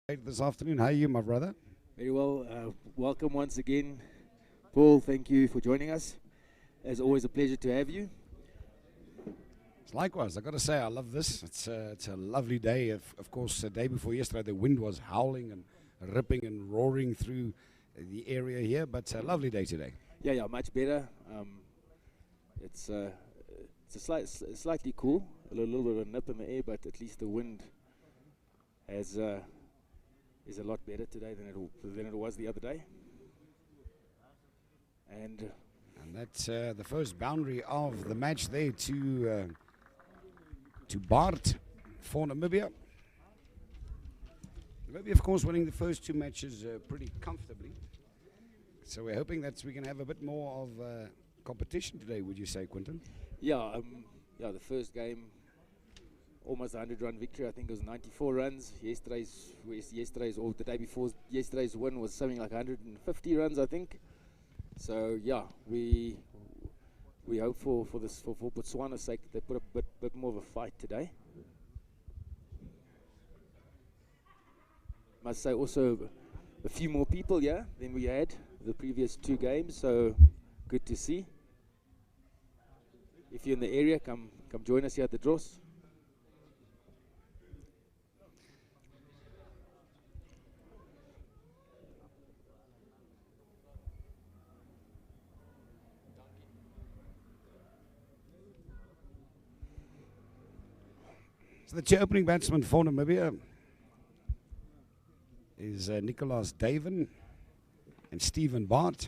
This afternoon. How are you, my brother? Very well. Welcome once again, Paul. Thank you for joining us. As always, a pleasure to have you. Likewise, I got to say, I love this. It's a lovely day. Of course, the day before yesterday, the wind was howling and ripping and roaring through the area here, but it's a lovely day today. Yeah, much better. It's slightly cool, a little bit of a nip in the air, but at least the wind is a lot better today than it was the other day. And that's the first boundary of the match there to Bart for Namibia. Namibia, of course, winning the first two matches pretty comfortably. So we're hoping that we can have a bit more of competition today, would you say, Quinton? Yeah, the first game, almost a 100-run victory. I think it was 94 runs. Yesterday's or the day before yesterday's win was something like 150 runs, I think. So yeah, we hope for Botswana's sake they put a bit more of a fight today. Must say also a few more people here than we had the previous two games. So good to see. If you're in the area, come join us here at the Dross. So the two opening batsmen for Namibia is Nicholas Daven and Stephen Bart.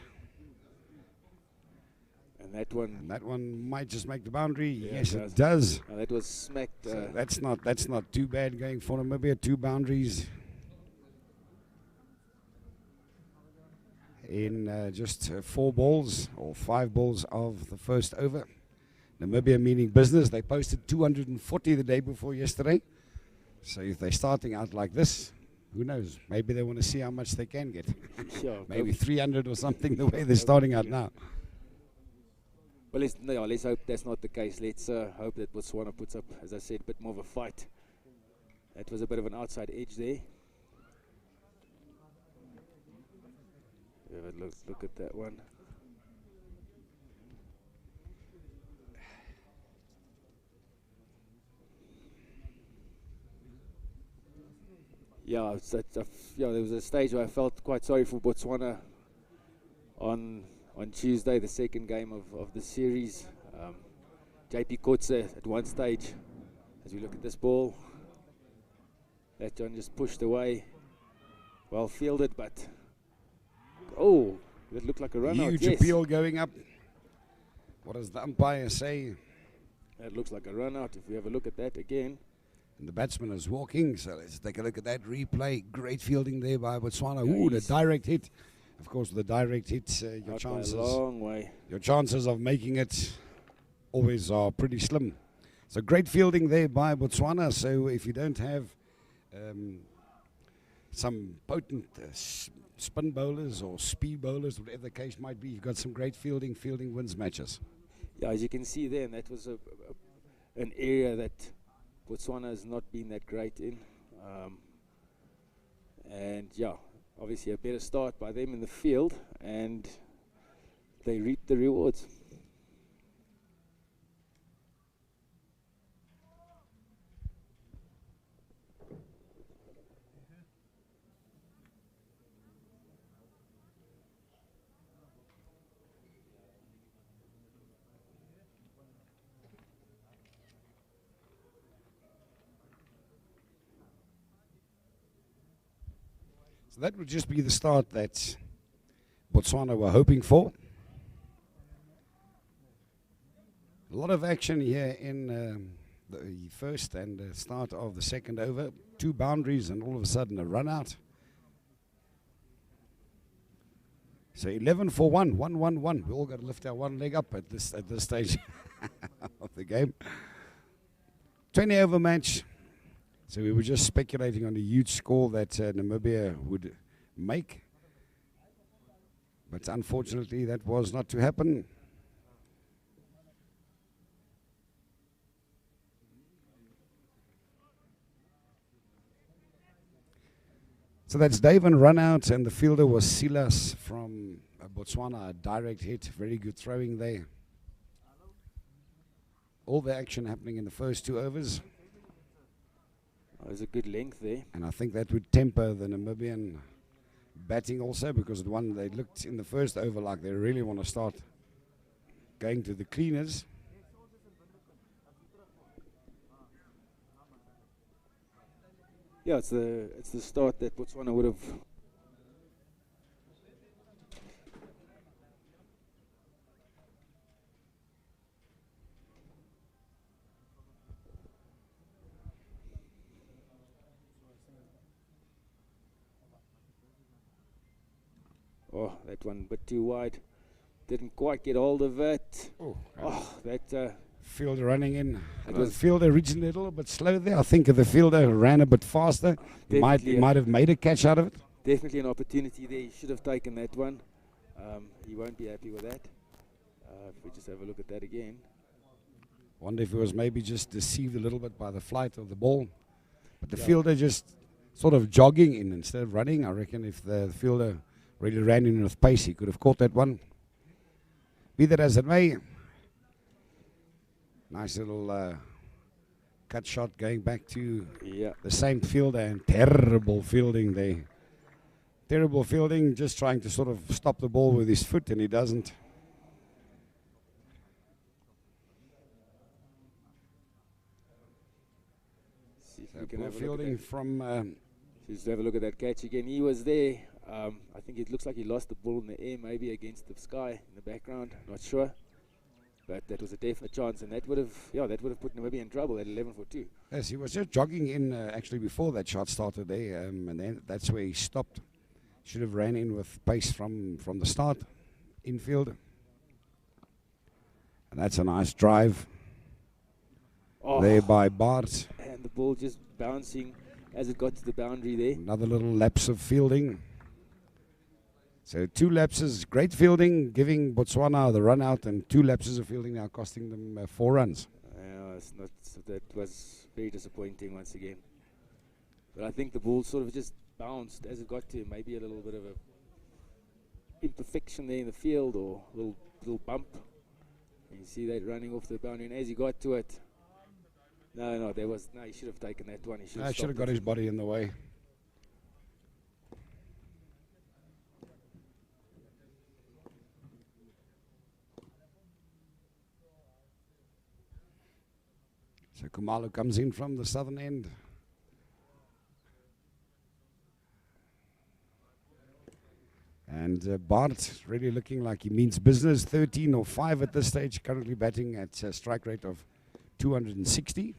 And that one might just make the boundary. Yeah, yes, it does. That was smacked. So that's not too bad going for Namibia. Two boundaries in just 4 balls or 5 balls of the first over. Namibia meaning business. They posted 240 the day before yesterday. So if they're starting out like this, who knows? Maybe they want to see how much they can get. Sure, maybe 300 or something the way they're starting out now. Well, let's hope that's not the case. Let's hope that Botswana puts up, as I said, a bit more of a fight. That was a bit of an outside edge there. Have a look at that one. Yeah, there was a stage where I felt quite sorry for Botswana on Tuesday, the second game of the series. JP Kotze at one stage, as we look at this ball, that one just pushed away, well fielded, but it looked like a run out. Huge appeal going up. What does the umpire say? That looks like a run out if we have a look at that again. And the batsman is walking, so let's take a look at that replay. Great fielding there by Botswana. Yeah, the direct hit. Of course, with the direct hit, your chances of making it always are pretty slim. So great fielding there by Botswana. So if you don't have some potent spin bowlers or speed bowlers, whatever the case might be, you've got some great fielding. Fielding wins matches. Yeah, as you can see there, and that was an area that Botswana has not been that great in. And yeah, obviously a better start by them in the field, and they reap the rewards. So that would just be the start that Botswana were hoping for. A lot of action here in the first and the start of the second over. 2 boundaries and all of a sudden a run out. So 11 for 1, 1-1-1. We all got to lift our one leg up at this stage of the game. 20 over match. So we were just speculating on the huge score that Namibia would make. But unfortunately, that was not to happen. So that's Dave and run out, and the fielder was Silas from Botswana. A direct hit, very good throwing there. All the action happening in the first 2 overs. There's a good length there. And I think that would temper the Namibian batting also, because they looked in the first over like they really want to start going to the cleaners. Yeah, it's the start that Botswana would have. Oh, that one a bit too wide. Didn't quite get hold of it. That fielder running in. The fielder originally a little bit slow there. I think if the fielder ran a bit faster, he might have made a catch out of it. Definitely an opportunity there. He should have taken that one. He won't be happy with that. If we just have a look at that again. Wonder if he was maybe just deceived a little bit by the flight of the ball. But the fielder just sort of jogging in instead of running. I reckon if the fielder really ran in with pace, he could have caught that one. Be that as it may, nice little cut shot going back to the same fielder, and terrible fielding there. Terrible fielding, just trying to sort of stop the ball with his foot, and he doesn't. See if we can have fielding from. Just have a look at that catch again. He was there. I think it looks like he lost the ball in the air, maybe against the sky in the background. Not sure, but that was a definite chance, and that would have put Namibia in trouble at 11 for 2. Yes, he was just jogging in actually before that shot started there, and then that's where he stopped. Should have ran in with pace from the start, infield, and that's a nice drive there by Bart. And the ball just bouncing as it got to the boundary there. Another little lapse of fielding. So 2 lapses, great fielding, giving Botswana the run out, and 2 lapses of fielding now costing them 4 runs. That was very disappointing once again. But I think the ball sort of just bounced as it got to him. Maybe a little bit of a imperfection there in the field, or a little bump. And you see that running off the boundary, and as he got to it, he should have taken that one. He should have got his body in the way. So Kumalo comes in from the southern end. And Bart really looking like he means business. 13 or 5 at this stage, currently batting at a strike rate of 260.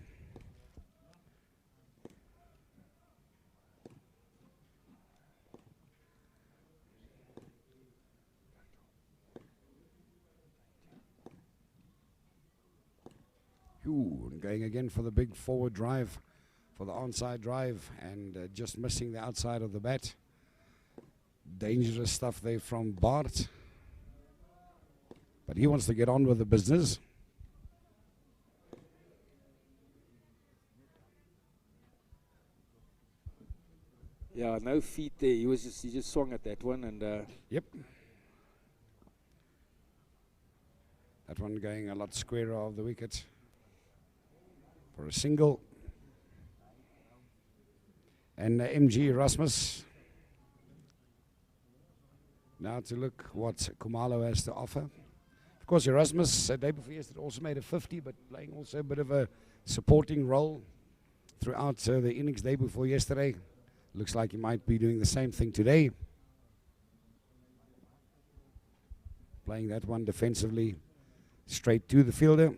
And going again for the big forward drive, for the onside drive, and just missing the outside of the bat. Dangerous stuff there from Bart. But he wants to get on with the business. Yeah, no feet there. He just swung at that one, and yep. That one going a lot squarer of the wicket for a single. And MG Erasmus now to look what Kumalo has to offer. Of course, Erasmus, day before yesterday, also made a 50, but playing also a bit of a supporting role throughout the innings day before yesterday. Looks like he might be doing the same thing today. Playing that one defensively straight to the fielder.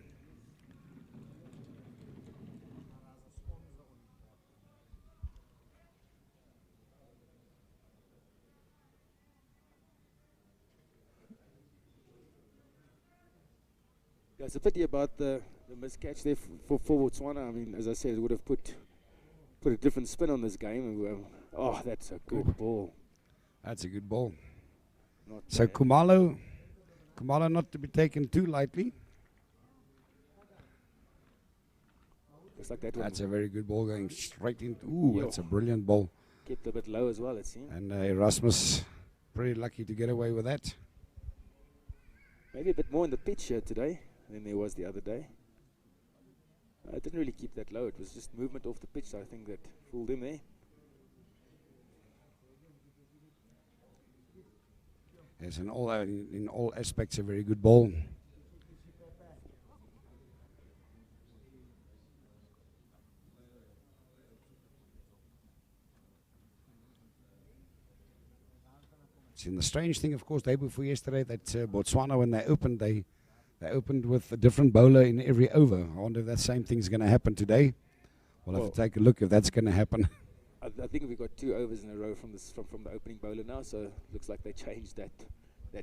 It's a pity about the miscatch there for Botswana. I mean, as I said, it would have put a different spin on this game. That's a good ball. That's a good ball. So Kumalo not to be taken too lightly. Just like that one. That's a very good ball going straight into. That's a brilliant ball. Kept a bit low as well, it seemed. And Erasmus, pretty lucky to get away with that. Maybe a bit more in the pitch here today than there was the other day. I didn't really keep that low. It was just movement off the pitch, I think, that fooled him there. It's in all aspects a very good ball. And the strange thing, of course, day before yesterday, that Botswana, when they opened with a different bowler in every over. I wonder if that same thing's going to happen today. We'll have to take a look if that's going to happen. I think we've got 2 overs in a row from the opening bowler now, so looks like they changed that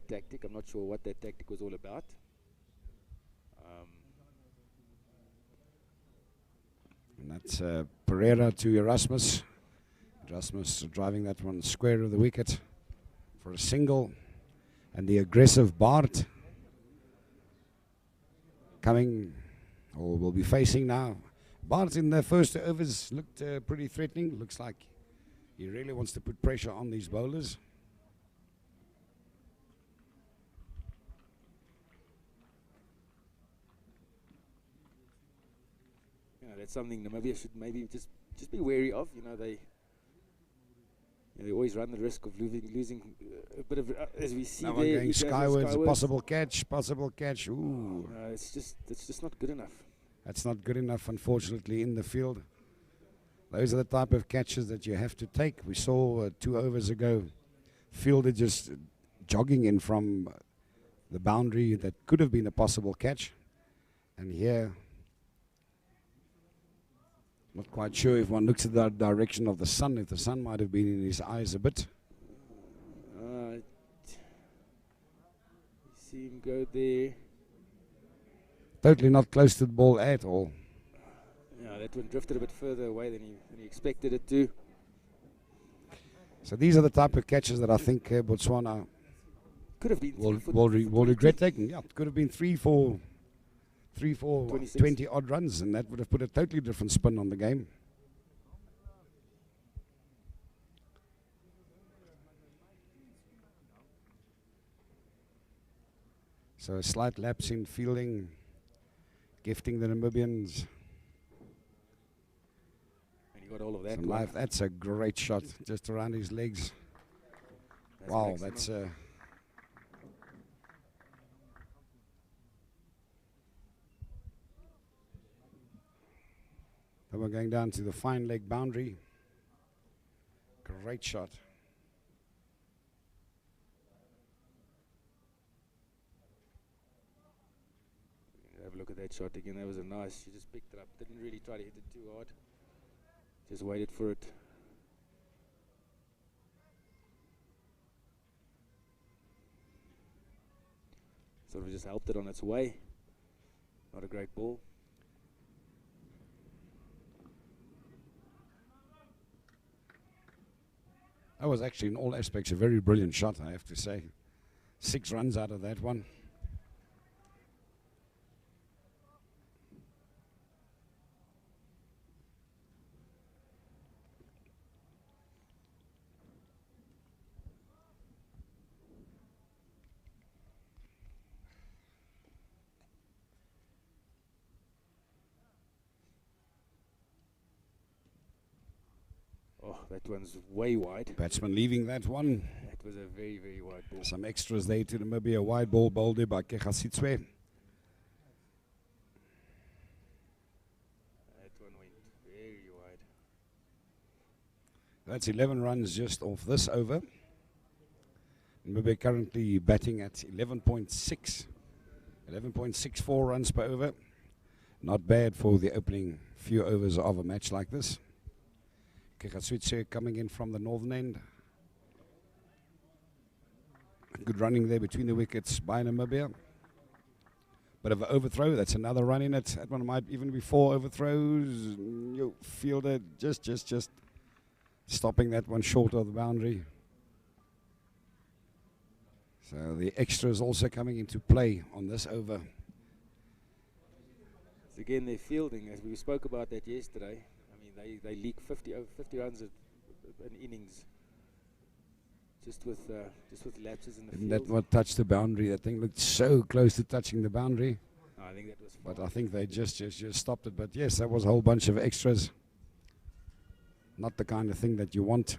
tactic. I'm not sure what that tactic was all about. And that's Pereira to Erasmus. Erasmus driving that one square of the wicket for a single. And the aggressive Bart coming, or will be facing now. Bart in the first overs looked pretty threatening. Looks like he really wants to put pressure on these bowlers. That's something Namibia should maybe just be wary of. They always run the risk of losing a bit of, as we see now there. Going skywards, possible catch. Ooh. It's just not good enough. That's not good enough, unfortunately, in the field. Those are the type of catches that you have to take. We saw 2 overs ago, fielder just jogging in from the boundary that could have been a possible catch. And here, not quite sure if one looks at the direction of the sun, if the sun might have been in his eyes a bit. See him go there. Totally not close to the ball at all. Yeah, that one drifted a bit further away than he expected it to. So these are the type of catches that I think Botswana could have been will regret taking. Yeah, it could have been 3 for 20 odd runs, and that would have put a totally different spin on the game. So a slight lapse in fielding, gifting the Namibians. And he got all of that. Some life. That's a great shot, just around his legs. Wow, that's so we're going down to the fine leg boundary. Great shot. Have a look at that shot again. That was a nice. She just picked it up. Didn't really try to hit it too hard. Just waited for it. Sort of just helped it on its way. Not a great ball. That was actually, in all aspects, a very brilliant shot, I have to say. 6 runs out of that one. That one's way wide. Batsman leaving that one. That was a very, very wide ball. Some extras there to Namibia. Wide ball bowled there by Kegasitswe. That one went very wide. That's 11 runs just off this over. Namibia currently batting at 11.6. 11.64 runs per over. Not bad for the opening few overs of a match like this. Kegasitswe coming in from the northern end. Good running there between the wickets by Namibia. Bit of an overthrow. That's another run in it. That one might even be 4 overthrows. Yo, fielder just stopping that one short of the boundary. So the extras also coming into play on this over. So again, their fielding, as we spoke about that yesterday. They leak 50 runs an innings. Just with lapses in the Didn't field. that what touched the boundary? That thing looked so close to touching the boundary. I think that was But fine. I think they just stopped it. But yes, that was a whole bunch of extras. Not the kind of thing that you want.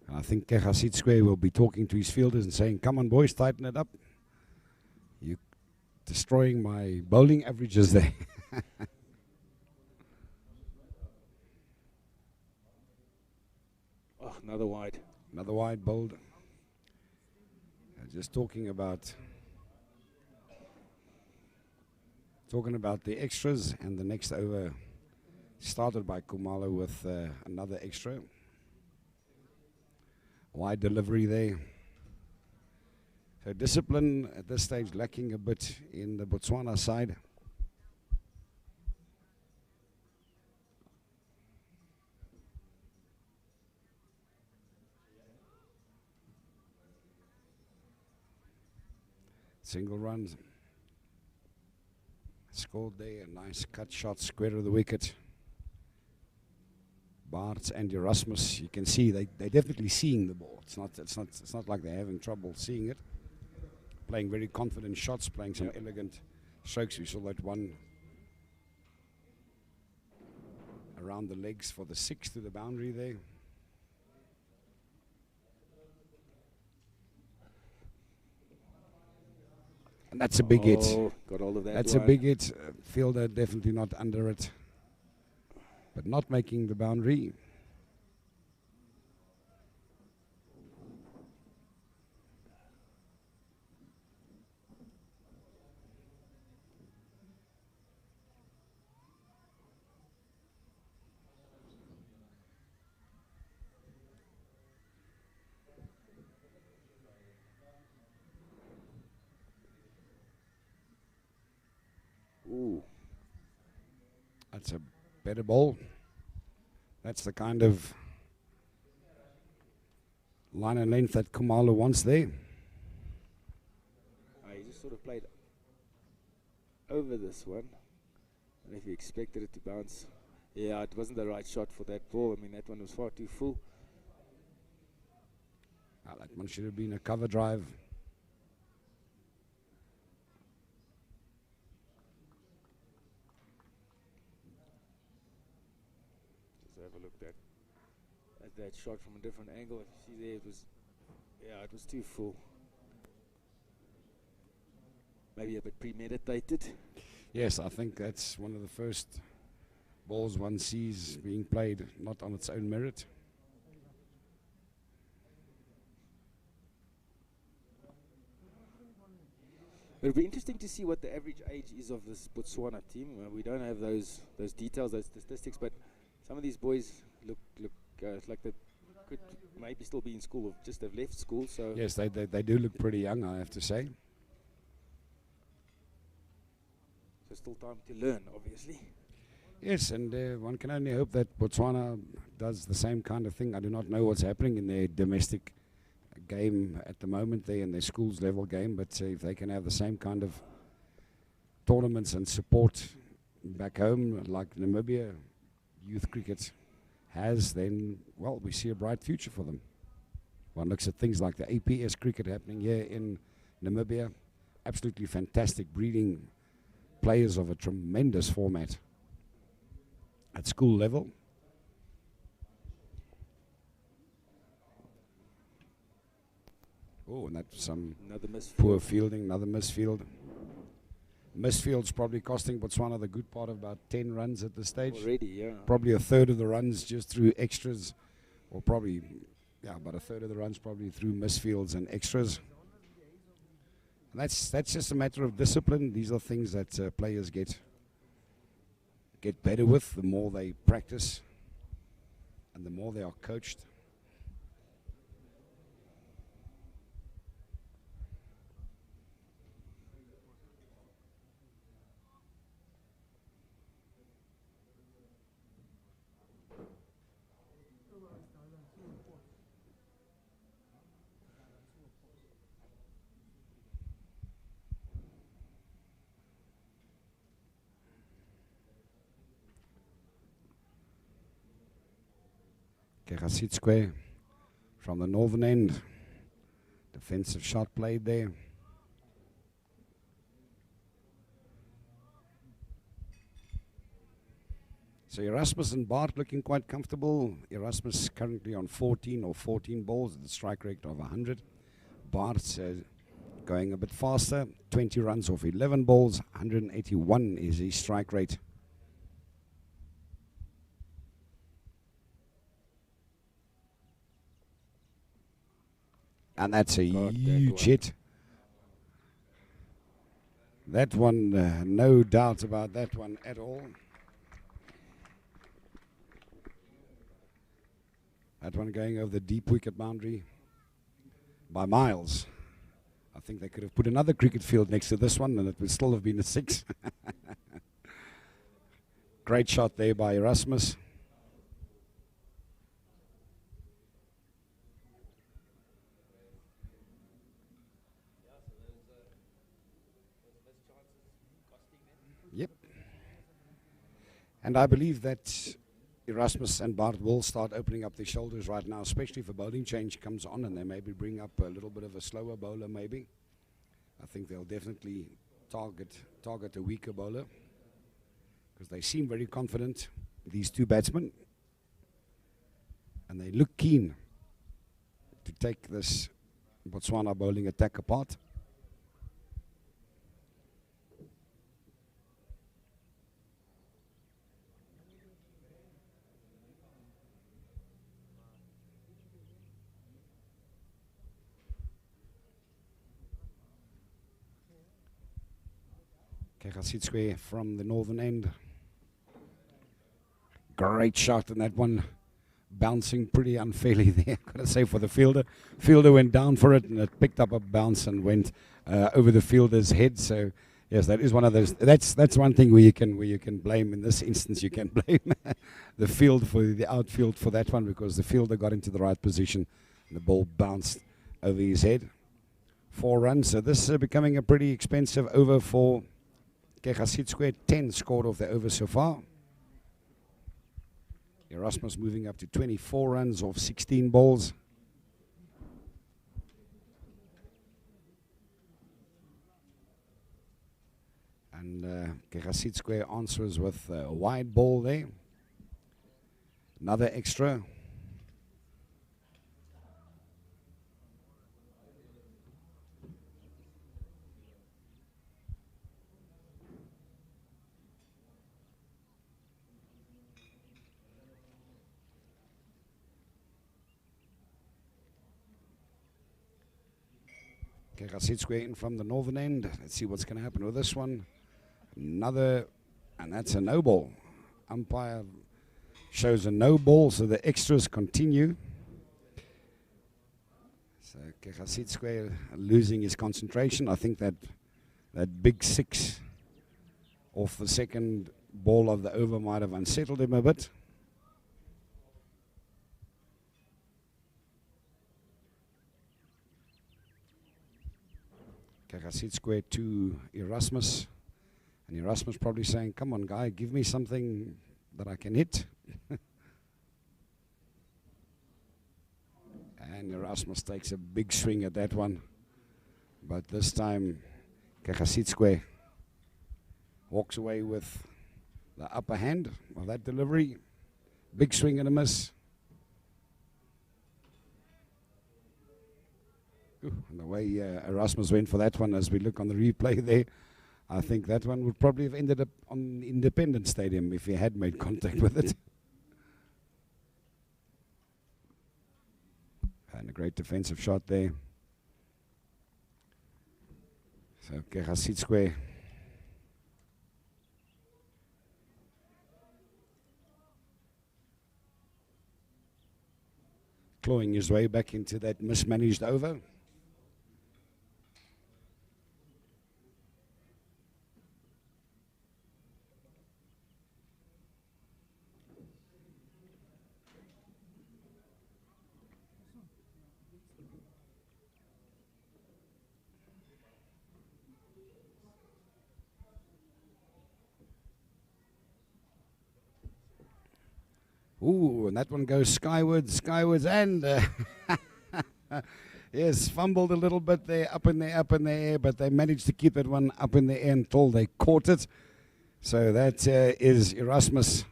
And I think Kegasit Square will be talking to his fielders and saying, come on boys, tighten it up. You're destroying my bowling averages there. Oh, another wide. Another wide bowled. Just talking about the extras, and the next over started by Khumalo with another extra. Wide delivery there. So discipline at this stage lacking a bit in the Botswana side. Single runs. Scored there. A nice cut shot, square of the wicket. Bart's and Erasmus, you can see they're definitely seeing the ball. It's not like they're having trouble seeing it. Playing very confident shots, playing some elegant strokes. We saw that one around the legs for the 6 to the boundary there. And that's a big hit. Got all of that. That's a big hit. Fielder definitely not under it, but not making the boundary. Ooh. That's a better ball. That's the kind of line and length that Khumalo wants there. He just sort of played over this one. And if you expected it to bounce, yeah, it wasn't the right shot for that ball. I mean, that one was far too full. That one should have been a cover drive. Have a look at that shot from a different angle. If you see there, it was too full. Maybe a bit premeditated. Yes, I think that's one of the first balls one sees being played not on its own merit. It'll be interesting to see what the average age is of this Botswana team. We don't have those details, those statistics, but some of these boys look like they could maybe still be in school or just have left school. So yes, they do look pretty young, I have to say. So still time to learn, obviously. Yes, and one can only hope that Botswana does the same kind of thing. I do not know what's happening in their domestic game at the moment, there in their schools level game, but if they can have the same kind of tournaments and support back home like Namibia youth cricket has, then, well, we see a bright future for them. One looks at things like the APS cricket happening here in Namibia. Absolutely fantastic, breeding players of a tremendous format at school level. Oh, and that's some poor fielding, another misfield. Misfield's probably costing Botswana the good part of about 10 runs at this stage. Already, yeah. Probably a third of the runs just through extras, or probably, about a third of the runs probably through misfields and extras. And that's just a matter of discipline. These are things that players get better with the more they practice and the more they are coached. Kegasitskwe from the northern end. Defensive shot played there. So Erasmus and Bart looking quite comfortable. Erasmus currently on 14 balls at the strike rate of 100. Bart's going a bit faster, 20 runs off 11 balls, 181 is his strike rate. And that's a huge hit. That one, no doubt about that one at all. That one going over the deep wicket boundary by miles. I think they could have put another cricket field next to this one and it would still have been a 6. Great shot there by Erasmus. Yep. And I believe that Erasmus and Bart will start opening up their shoulders right now, especially if a bowling change comes on and they maybe bring up a little bit of a slower bowler maybe. I think they'll definitely target a weaker bowler because they seem very confident, these two batsmen, and they look keen to take this Botswana bowling attack apart. Kegasitskwe from the northern end. Great shot, and that one bouncing pretty unfairly there, I've got to say, for the fielder. Fielder went down for it, and it picked up a bounce and went over the fielder's head. So yes, that is one of those. That's one thing where you can blame. In this instance, you can blame the field for the outfield for that one, because the fielder got into the right position, and the ball bounced over his head. 4 runs. So this is becoming a pretty expensive over for Kegasitskwe. 10 scored off the over so far. Erasmus moving up to 24 runs off 16 balls. And Kegasitskwe answers with a wide ball there. Another extra. Kegasitskwe in from the northern end. Let's see what's going to happen with this one. Another, and that's a no ball. Umpire shows a no ball, so the extras continue. So Kegasitskwe losing his concentration. I think that big 6 off the second ball of the over might have unsettled him a bit. Kegasitskwe to Erasmus, and Erasmus probably saying, come on guy, give me something that I can hit. And Erasmus takes a big swing at that one, but this time Kegasitskwe walks away with the upper hand of that delivery. Big swing and a miss. And the way Erasmus went for that one, as we look on the replay there, I think that one would probably have ended up on Independence Stadium if he had made contact with it. And a great defensive shot there. So Kegasitskwe clawing his way back into that mismanaged over. Ooh, and that one goes skywards, and yes, fumbled a little bit there, up in the air, but they managed to keep that one up in the air until they caught it. So that is Erasmus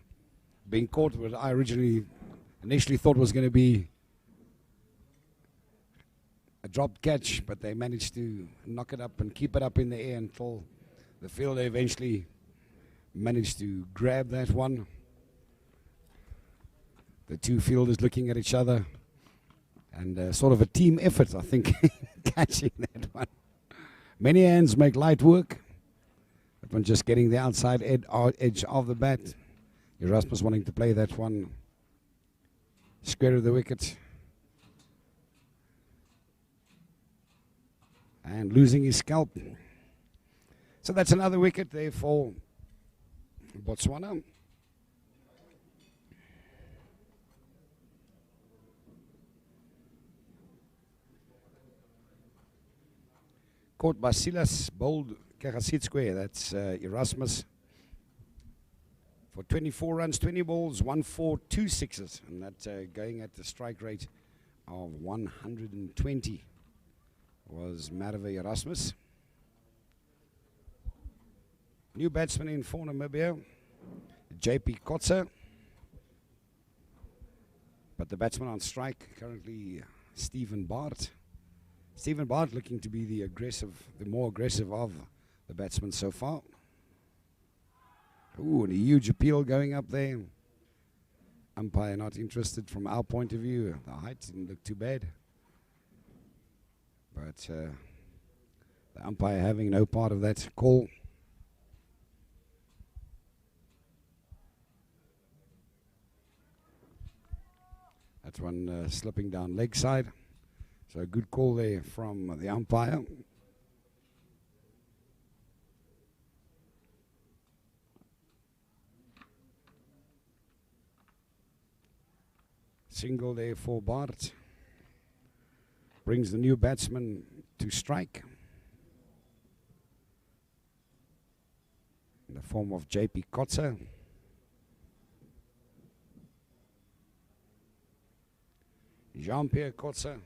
being caught. What I initially thought was going to be a dropped catch, but they managed to knock it up and keep it up in the air until the fielder eventually managed to grab that one. The two fielders looking at each other, and sort of a team effort, I think, catching that one. Many hands make light work. That one just getting the outside edge of the bat. Erasmus wanting to play that one square of the wicket. And losing his scalp. So that's another wicket there for Botswana. Caught by Silas, bowled Kagasitsque, that's Erasmus. For 24 runs, 20 balls, 1 4, 2 sixes. And that going at the strike rate of 120 was Marve Erasmus. New batsman in for Namibia, JP Kotze. But the batsman on strike currently Stephen Bart. Stephen Bart looking to be the more aggressive of the batsmen so far. Ooh, and a huge appeal going up there. Umpire not interested from our point of view. The height didn't look too bad. But the umpire having no part of that call. That one slipping down leg side. So a good call there from the umpire. Single there for Bart. Brings the new batsman to strike. In the form of JP Kotze. Jean-Pierre Kotze.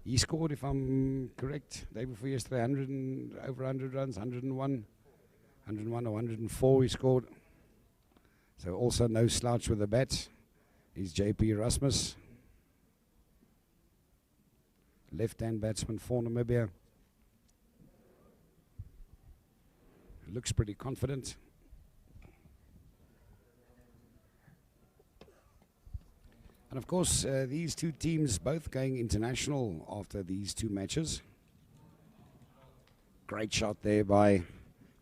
He scored, if I'm correct, day before yesterday, over 100 runs, 101 or 104 he scored. So also no slouch with the bat. He's JP Erasmus. Left-hand batsman for Namibia. Looks pretty confident. And of course, these two teams both going international after these two matches. Great shot there by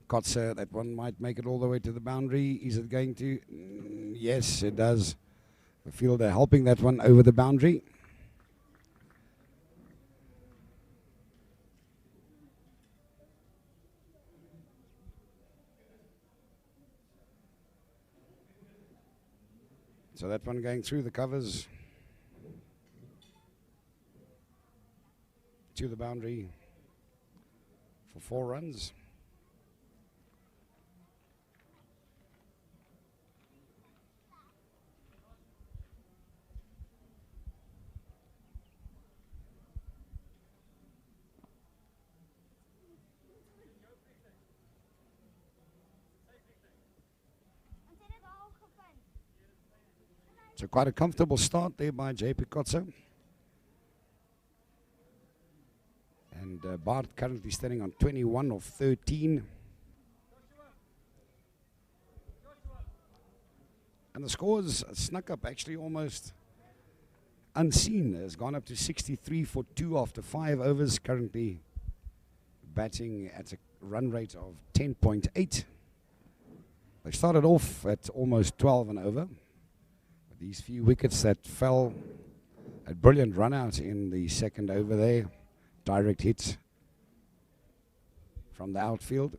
Kotze. That one might make it all the way to the boundary. Is it going to? Yes, it does. The fielder helping that one over the boundary. So that one going through the covers to the boundary for 4 runs. So quite a comfortable start there by JP Kotze. And Bart currently standing on 21 of 13. And the scores snuck up actually almost unseen. Has gone up to 63 for 2 after 5 overs. Currently batting at a run rate of 10.8. They started off at almost 12 and over. These few wickets that fell, a brilliant run out in the second over there. Direct hits from the outfield.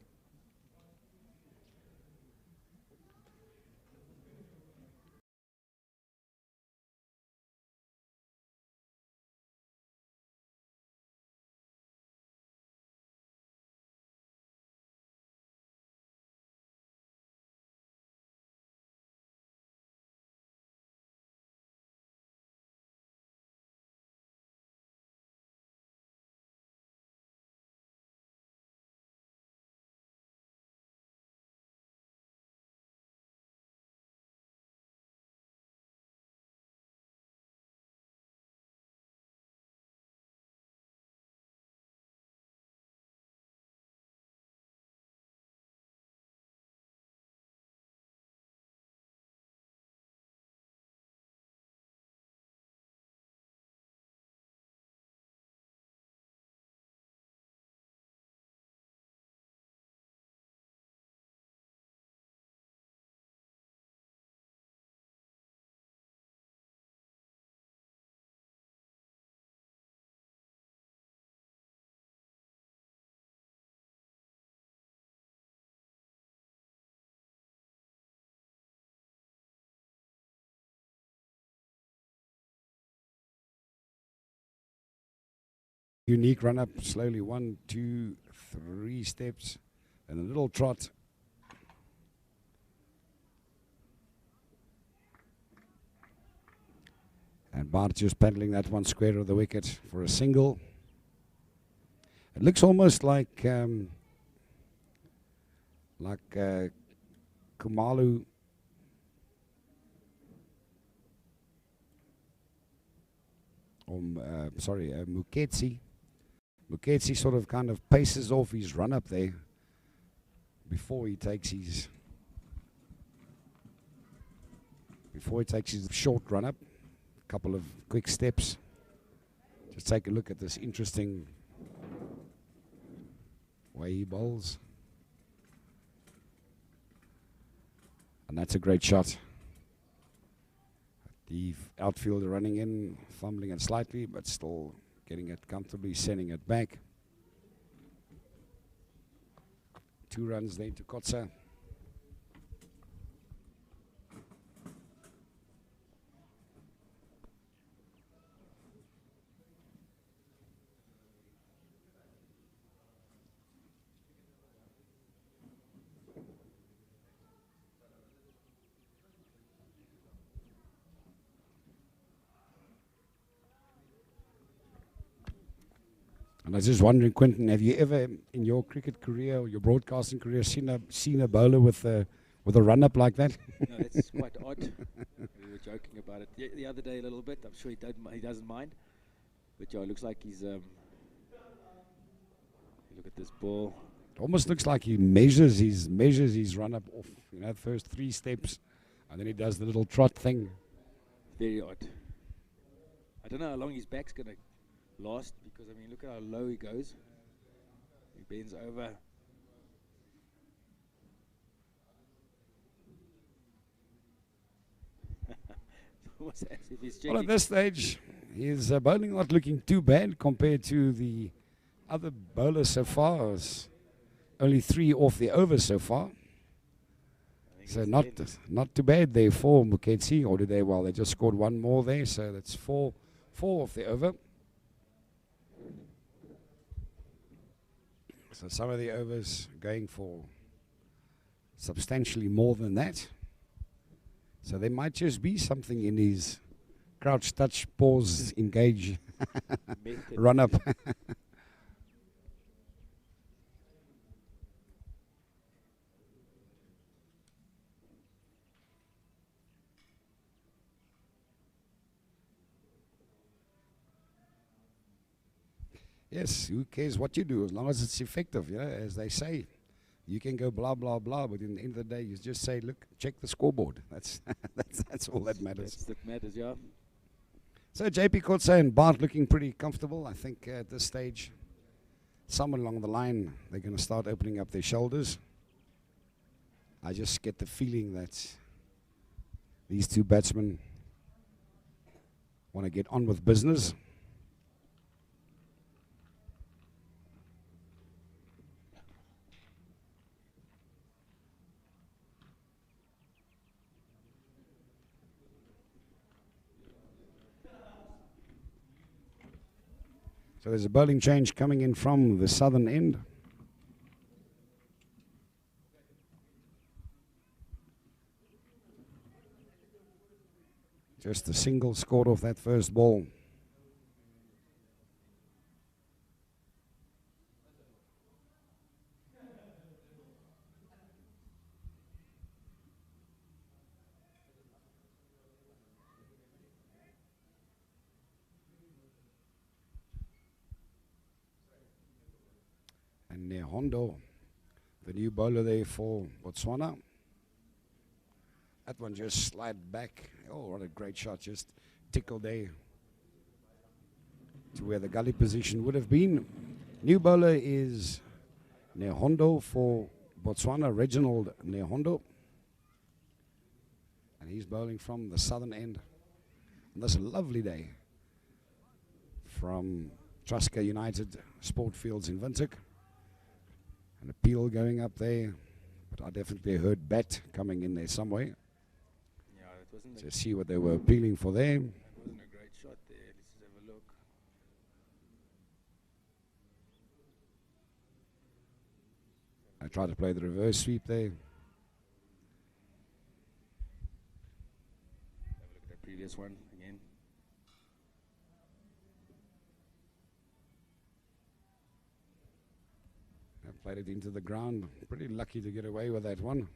Unique run up, slowly 1, 2, 3 steps, and a little trot. And Bart just paddling that one square of the wicket for a single. It looks almost like Kumalu. Muketsi. Muketsi sort of kind of paces off his run up there before he takes his short run up. A couple of quick steps. Just take a look at this interesting way he bowls. And that's a great shot. The outfielder running in, fumbling it slightly, but still getting it comfortably, sending it back. 2 runs there to Kotsa. And I was just wondering, Quentin, have you ever in your cricket career or your broadcasting career seen a bowler with a run-up like that? No, that's quite odd. We were joking about it the other day a little bit. I'm sure he doesn't mind. But yeah, it looks like he's... look at this ball. It almost looks like he measures his run-up off, first 3 steps, and then he does the little trot thing. Very odd. I don't know how long his back's going to last, because I mean, look at how low he goes. He bends over. Well, at this stage, his bowling not looking too bad compared to the other bowlers so far. It's only 3 off the over so far. So not too bad there for Muketsi. Or did they? Well, they just scored 1 more there, so that's 4 off the over. So some of the overs going for substantially more than that. So there might just be something in his crouch, touch, pause, engage, run up. Yes, who cares what you do as long as it's effective, as they say. You can go blah, blah, blah, but in the end of the day, you just say, look, check the scoreboard. That's all that matters. That matters, yeah. So JP Kotse and Bart looking pretty comfortable. I think at this stage, somewhere along the line, they're going to start opening up their shoulders. I just get the feeling that these 2 batsmen want to get on with business. So there's a bowling change coming in from the southern end. Just a single scored off that first ball. And Hondo, the new bowler there for Botswana. That one just slid back. Oh, what a great shot. Just tickled there to where the gully position would have been. New bowler is Nehondo for Botswana, Reginald Nehondo. And he's bowling from the southern end. And this lovely day from Truska United Sport Fields in Windhoek. An appeal going up there, but I definitely heard bat coming in there somewhere. Yeah, it wasn't. To see what they were appealing for there. It wasn't a great shot there. Let's just have a look. Try to play the reverse sweep there. Have a look at that previous one again. Played it into the ground. Pretty lucky to get away with that one.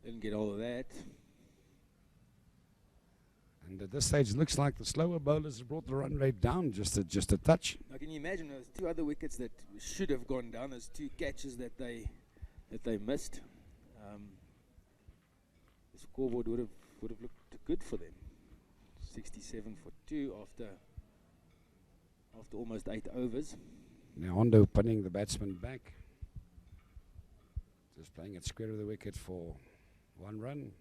Didn't get all of that. And at this stage, it looks like the slower bowlers have brought the run rate down just a touch. Now, can you imagine those two other wickets that should have gone down? Those two catches that they missed. The scoreboard would have looked good for them. 67 for 2 after almost 8 overs. Now Hondo pinning the batsman back. Just playing it square of the wicket for 1 run.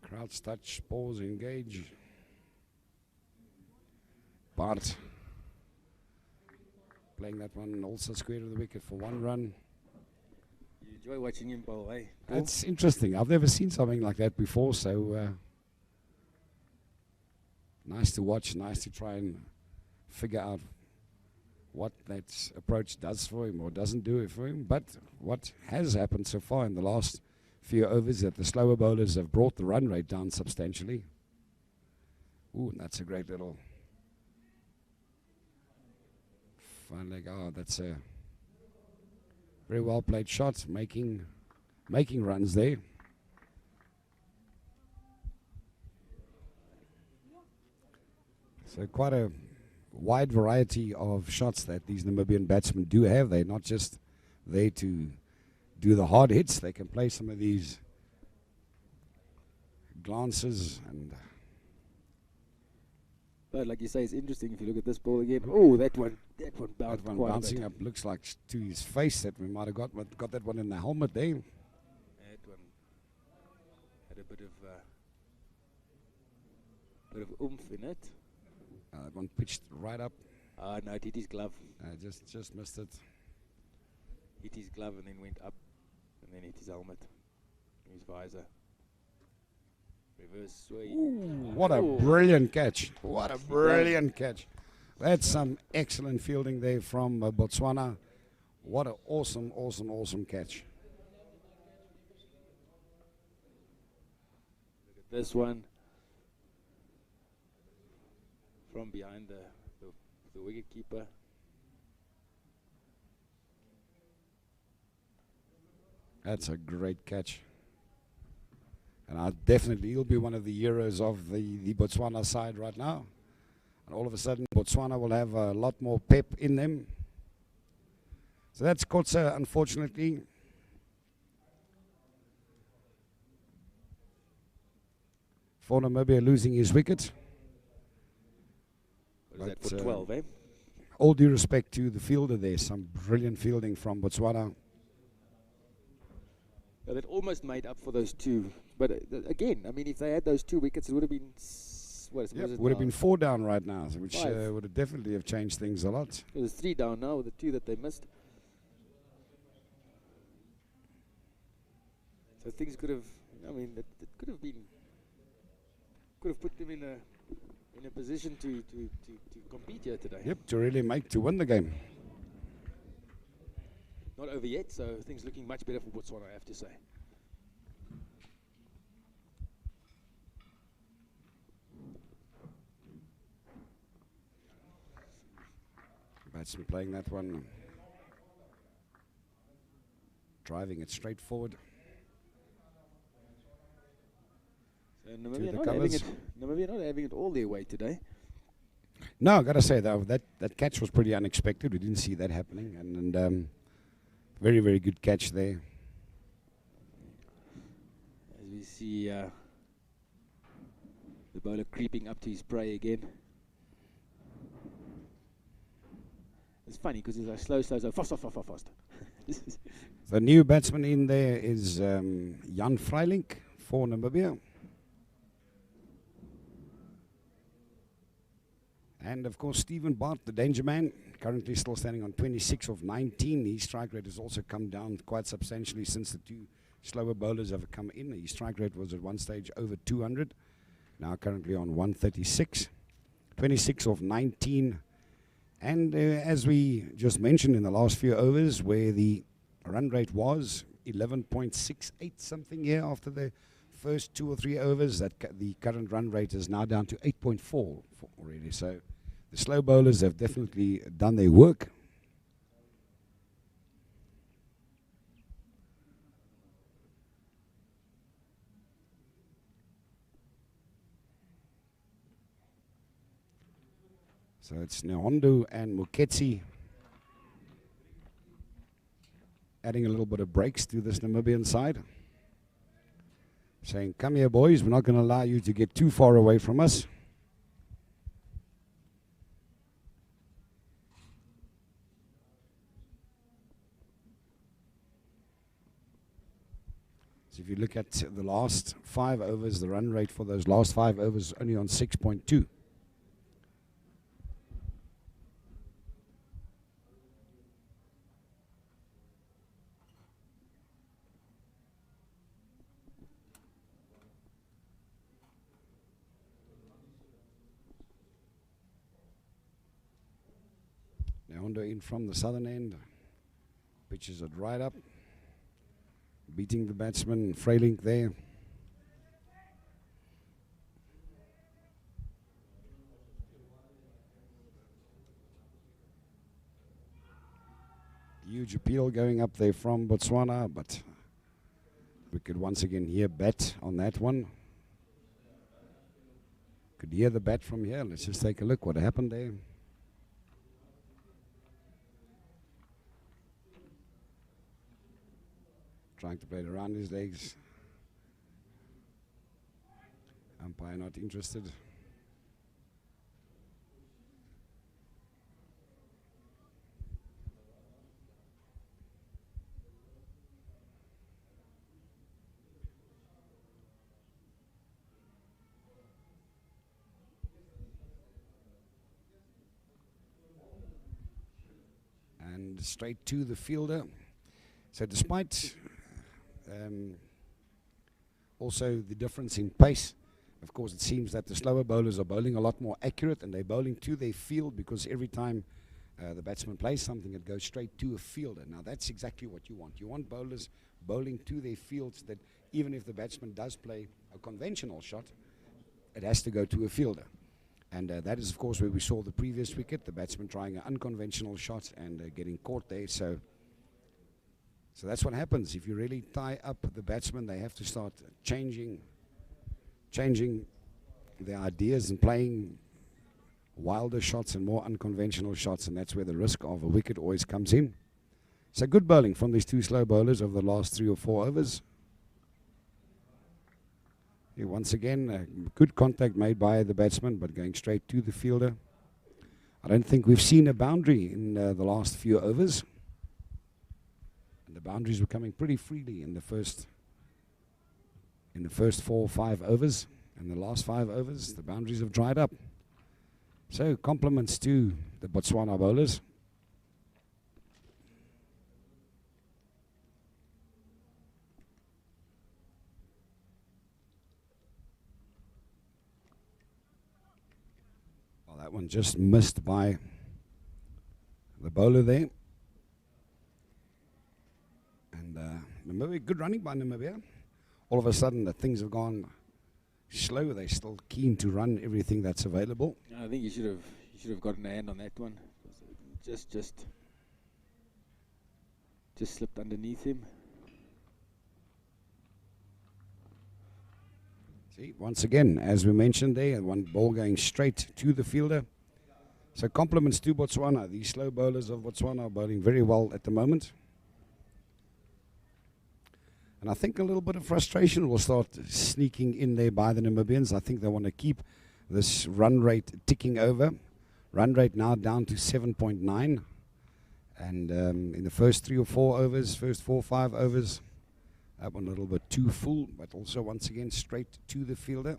Crouch, touch, pause, engage. Bart playing that one also square of the wicket for 1 run. You enjoy watching him bowl, eh? It's interesting. I've never seen something like that before, so nice to watch, nice to try and figure out what that approach does for him or doesn't do it for him. But what has happened so far in the last few overs that the slower bowlers have brought the run rate down substantially. Ooh, and that's a great little fine leg. Oh, that's a very well played shot, making runs there. So quite a wide variety of shots that these Namibian batsmen do have. They're not just there to do the hard hits. They can play some of these glances and but like you say, it's interesting if you look at this ball again. Oh, that one bounced that one quite bouncing a bit. up looks like to his face that we might have got that one in the helmet there. That one had a bit of oomph in it. That one pitched right up. No, it hit his glove. Just missed it. Hit his glove and then went up, and then hit his helmet, his visor. Reverse swing. Ooh, what a brilliant catch. What a brilliant catch. That's some excellent fielding there from Botswana. What an awesome catch. Look at this one. From behind the wicket keeper. That's a great catch. And he'll be one of the heroes of the Botswana side right now. And all of a sudden, Botswana will have a lot more pep in them. So that's Kotze, unfortunately. For Namibia losing his wicket. What is that for 12, eh? All due respect to the fielder there, some brilliant fielding from Botswana. Well, it almost made up for those two. But again, I mean, if they had those 2 wickets, it would have been Would have been 4 down right now, which would have definitely have changed things a lot. It was 3 down now with the 2 that they missed. So things could have, I mean, it could have put them in a position to compete here today. Yep, to win the game. Not over yet, so things looking much better for Botswana, I have to say. Batsman playing that one, driving it straight forward. So Namibia not having it all their way today. No, I got to say though that catch was pretty unexpected. We didn't see that happening, and very very good catch there. see the bowler creeping up to his prey again. It's funny because it's like slow, fast. The new batsman in there is Jan Freilink for Namibia. And of course, Stephen Bart, the danger man, currently still standing on 26 of 19. His strike rate has also come down quite substantially since the two slower bowlers have come in. His strike rate was at one stage over 200, now currently on 136. 26 of 19. And as we just mentioned in the last few overs, where the run rate was 11.68 something here after the first 2 or 3 overs, that the current run rate is now down to 8.4 already. So the slow bowlers have definitely done their work. So it's Nhondo and Muketsi adding a little bit of breaks to this Namibian side. Saying, come here boys, we're not going to allow you to get too far away from us. So if you look at the last 5 overs, the run rate for those last 5 overs only on 6.2. Nhondo in from the southern end. Pitches it right up. Beating the batsman, Freilink there. Huge appeal going up there from Botswana, but we could once again hear bat on that one. Could hear the bat from here. Let's just take a look what happened there. Trying to play it around his legs. Umpire not interested. And straight to the fielder. So despite also the difference in pace, of course it seems that the slower bowlers are bowling a lot more accurate, and they're bowling to their field, because every time the batsman plays something, it goes straight to a fielder. Now that's exactly what you want. You want bowlers bowling to their fields, that even if the batsman does play a conventional shot, it has to go to a fielder. And that is of course where we saw the previous wicket, the batsman trying an unconventional shot and getting caught there. So that's what happens. If you really tie up the batsman, they have to start changing their ideas and playing wilder shots and more unconventional shots, and that's where the risk of a wicket always comes in. So good bowling from these two slow bowlers over the last 3 or 4 overs. Here once again, good contact made by the batsman, but going straight to the fielder. I don't think we've seen a boundary in the last few overs. The boundaries were coming pretty freely in the first 4 or 5 overs. In the last 5 overs, the boundaries have dried up. So compliments to the Botswana bowlers. Well, that one just missed by the bowler there. Namibia, good running by Namibia. All of a sudden, the things have gone slow. They're still keen to run everything that's available. I think you should have gotten a hand on that one. Just slipped underneath him. See, once again, as we mentioned there, one ball going straight to the fielder. So compliments to Botswana. These slow bowlers of Botswana are bowling very well at the moment. And I think a little bit of frustration will start sneaking in there by the Namibians. I think they want to keep this run rate ticking over. Run rate now down to 7.9. And in the first 3 or 4 overs, first 4 or 5 overs, that one a little bit too full, but also once again straight to the fielder.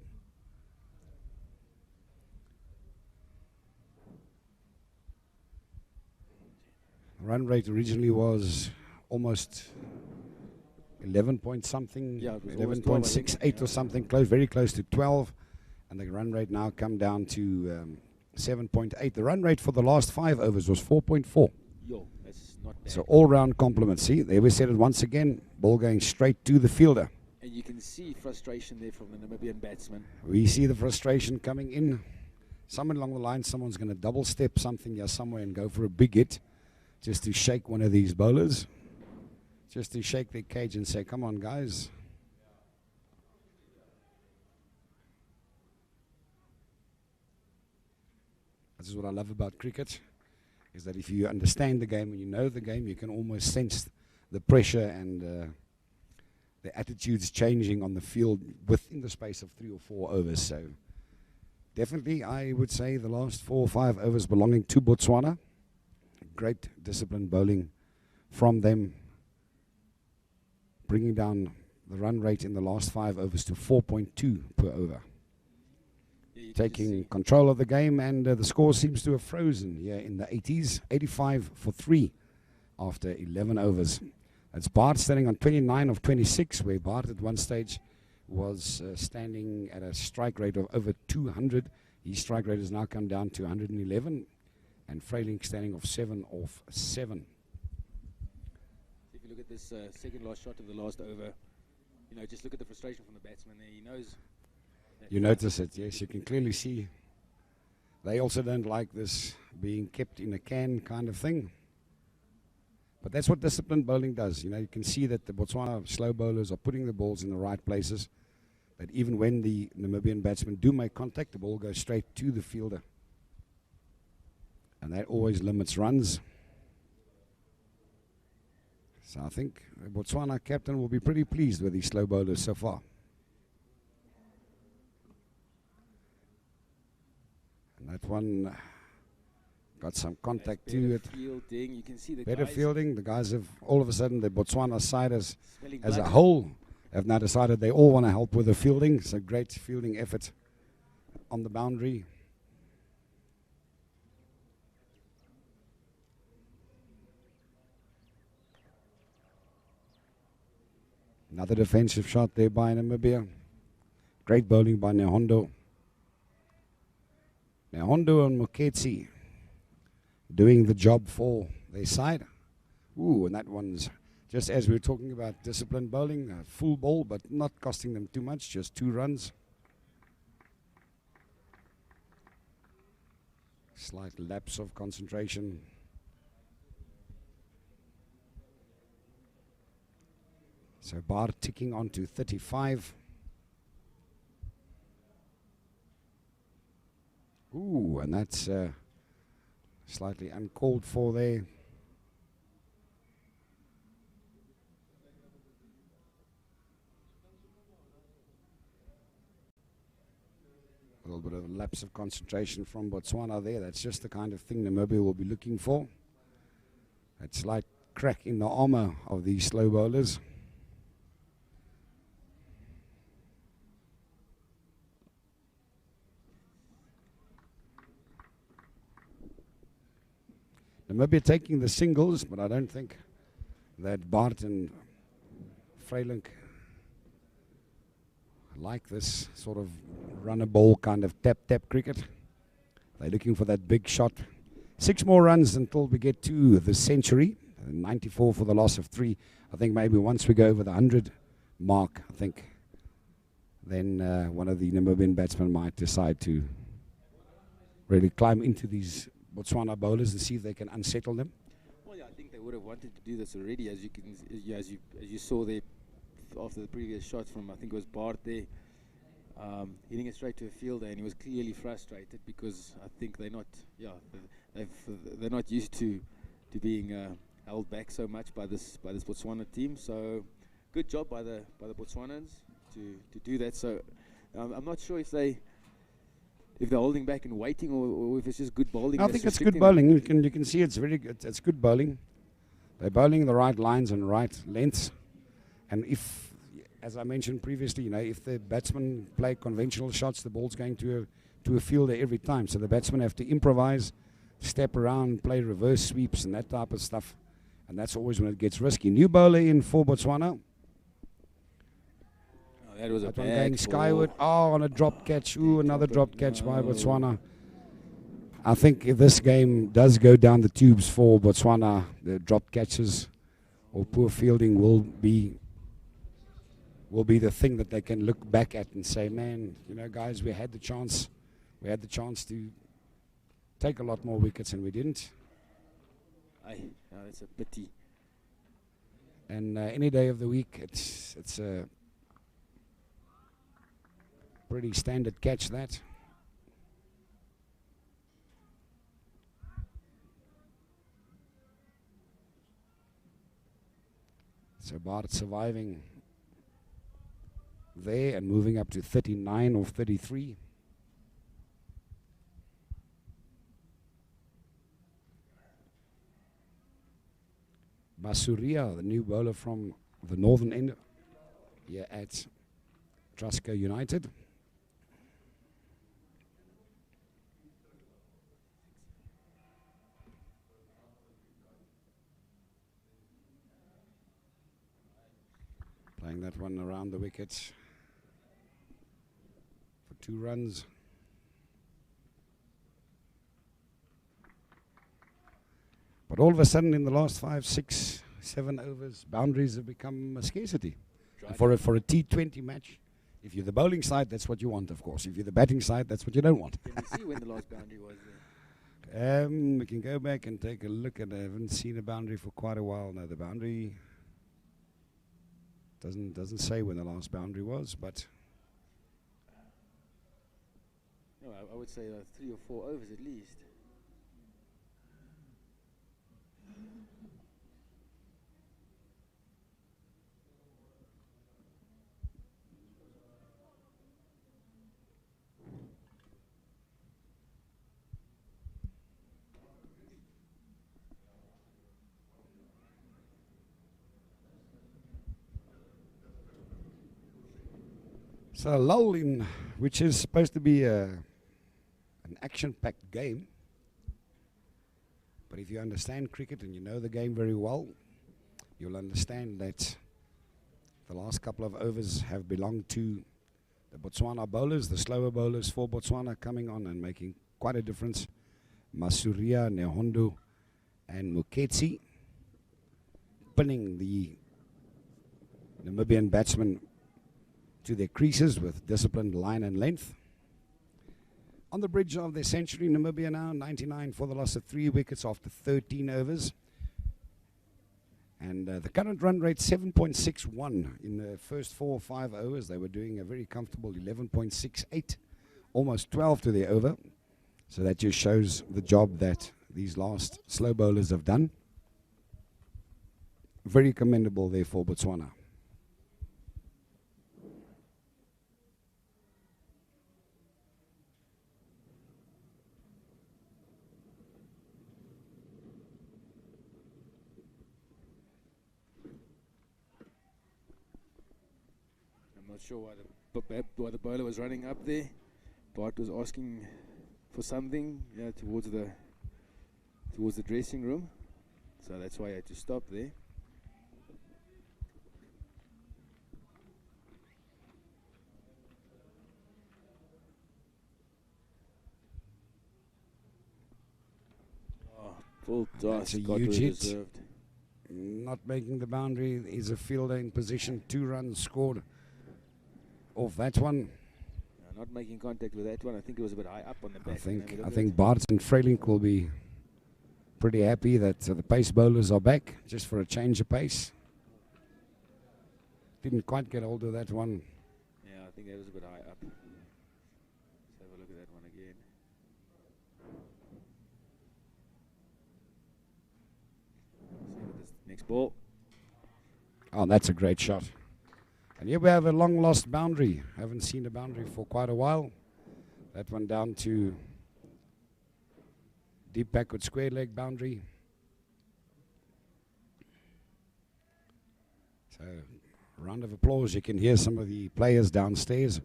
Run rate originally was almost 11 point something, Yeah, it was 11.68 or something, close, very close to 12. And the run rate now come down to 7.8. The run rate for the last 5 overs was 4.4. Yo, that's not bad. So all-round compliment. See, there we said it once again. Ball going straight to the fielder. And you can see frustration there from the Namibian batsman. We see the frustration coming in. Somewhere along the line, someone's going to double step something here somewhere and go for a big hit just to shake one of these bowlers. Just to shake their cage and say, come on, guys. This is what I love about cricket, is that if you understand the game and you know the game, you can almost sense the pressure and the attitudes changing on the field within the space of 3 or 4 overs. So definitely, I would say the last 4 or 5 overs belonging to Botswana. Great disciplined bowling from them, bringing down the run rate in the last 5 overs to 4.2 per over. Taking control of the game, and the score seems to have frozen here in the 80s. 85 for 3 after 11 overs. That's Bart standing on 29 of 26, where Bart at one stage was standing at a strike rate of over 200. His strike rate has now come down to 111, and Freyling standing off 7 of 7. If you look at this second last shot of the last over, you know, just look at the frustration from the batsman there. He knows. You notice it, yes, you can clearly see. They also don't like this being kept in a can kind of thing. But that's what disciplined bowling does. You know, you can see that the Botswana slow bowlers are putting the balls in the right places. That even when the Namibian batsmen do make contact, the ball goes straight to the fielder. And that always limits runs. So I think the Botswana captain will be pretty pleased with these slow bowlers so far. That one got some contact to it. Fielding. You can see the better guys fielding. The guys have, all of a sudden, the Botswana side as a blood. whole have now decided they all want to help with the fielding. It's a great fielding effort on the boundary. Another defensive shot there by Namibia. Great bowling by Nehondo. Now, Hondo and Moketsi doing the job for their side. Ooh, and that one's just as we were talking about disciplined bowling, a full ball, but not costing them too much, just 2 runs. Slight lapse of concentration. So Bar ticking on to 35. Ooh, and that's slightly uncalled for there. A little bit of a lapse of concentration from Botswana there. That's just the kind of thing Namibia will be looking for. That slight crack in the armor of these slow bowlers. Namibia taking the singles, but I don't think that Bart and Freyling like this sort of run-a-ball kind of tap-tap cricket. They're looking for that big shot. 6 more runs until we get to the century. 94 for the loss of 3. I think maybe once we go over the 100 mark, I think then one of the Namibian batsmen might decide to really climb into these Botswana bowlers and see if they can unsettle them. Well, yeah, I think they would have wanted to do this already, as you can, as you saw there after the previous shots from, I think it was Bart there, hitting it straight to a fielder, and he was clearly frustrated because I think they're not, they're not used to being held back so much by this Botswana team. So good job by the Botswanans to do that. So I'm not sure if they're holding back and waiting, or if it's just good bowling. I think it's good bowling. You can see it's very good. It's good bowling. They're bowling the right lines and right lengths. And if, as I mentioned previously, if the batsmen play conventional shots, the ball's going to a fielder every time. So the batsmen have to improvise, step around, play reverse sweeps and that type of stuff. And that's always when it gets risky. New bowler in for Botswana. Oh, that was that a one bad going skyward. Oh, on a drop catch. Ooh, another drop catch by Botswana. I think if this game does go down the tubes for Botswana, the drop catches or poor fielding will be the thing that they can look back at and say, man, guys, we had the chance to take a lot more wickets and we didn't. That's a pity. And any day of the week, it's a pretty standard catch, that. So Bart surviving there and moving up to 39 or 33. Masuria, the new bowler from the northern end here at Trusco United. Playing that one around the wickets for 2 runs. But all of a sudden, in the last 5, 6, 7 overs, boundaries have become a scarcity. And for a T20 match, if you're the bowling side, that's what you want, of course. If you're the batting side, that's what you don't want. Can we see when the last boundary was there? We can go back and take a look, and I haven't seen a boundary for quite a while now. The boundary doesn't say when the last boundary was, but no, I would say 3 or 4 overs at least. so a lull in, which is supposed to be an action-packed game. But if you understand cricket and you know the game very well, you'll understand that the last couple of overs have belonged to the Botswana bowlers, the slower bowlers for Botswana coming on and making quite a difference. Masuria, Nehondo and Muketsi pinning the Namibian batsmen to their creases with disciplined line and length. On the bridge of their century, Namibia now 99 for the loss of 3 wickets after 13 overs. And the current run rate 7.61 in the first 4 or 5 overs. They were doing a very comfortable 11.68, almost 12 to their over. So that just shows the job that these last slow bowlers have done. Very commendable there for Botswana. Not sure why the bowler was running up there. Bart was asking for something towards the dressing room, so that's why I had to stop there. Full toss, got huge hit. deserved. Not making the boundary is a fielder in position. 2 runs scored off that one. Not making contact with that one. I think it was a bit high up on the back. I think Bartz and Freilink will be pretty happy that the pace bowlers are back, just for a change of pace. Didn't quite get hold of that one. Yeah, I think that was a bit high up. Let's have a look at that one again. See what this next ball. Oh, that's a great shot. And here we have a long lost boundary. Haven't seen a boundary for quite a while. That one down to deep backward square leg boundary. So, round of applause. You can hear some of the players downstairs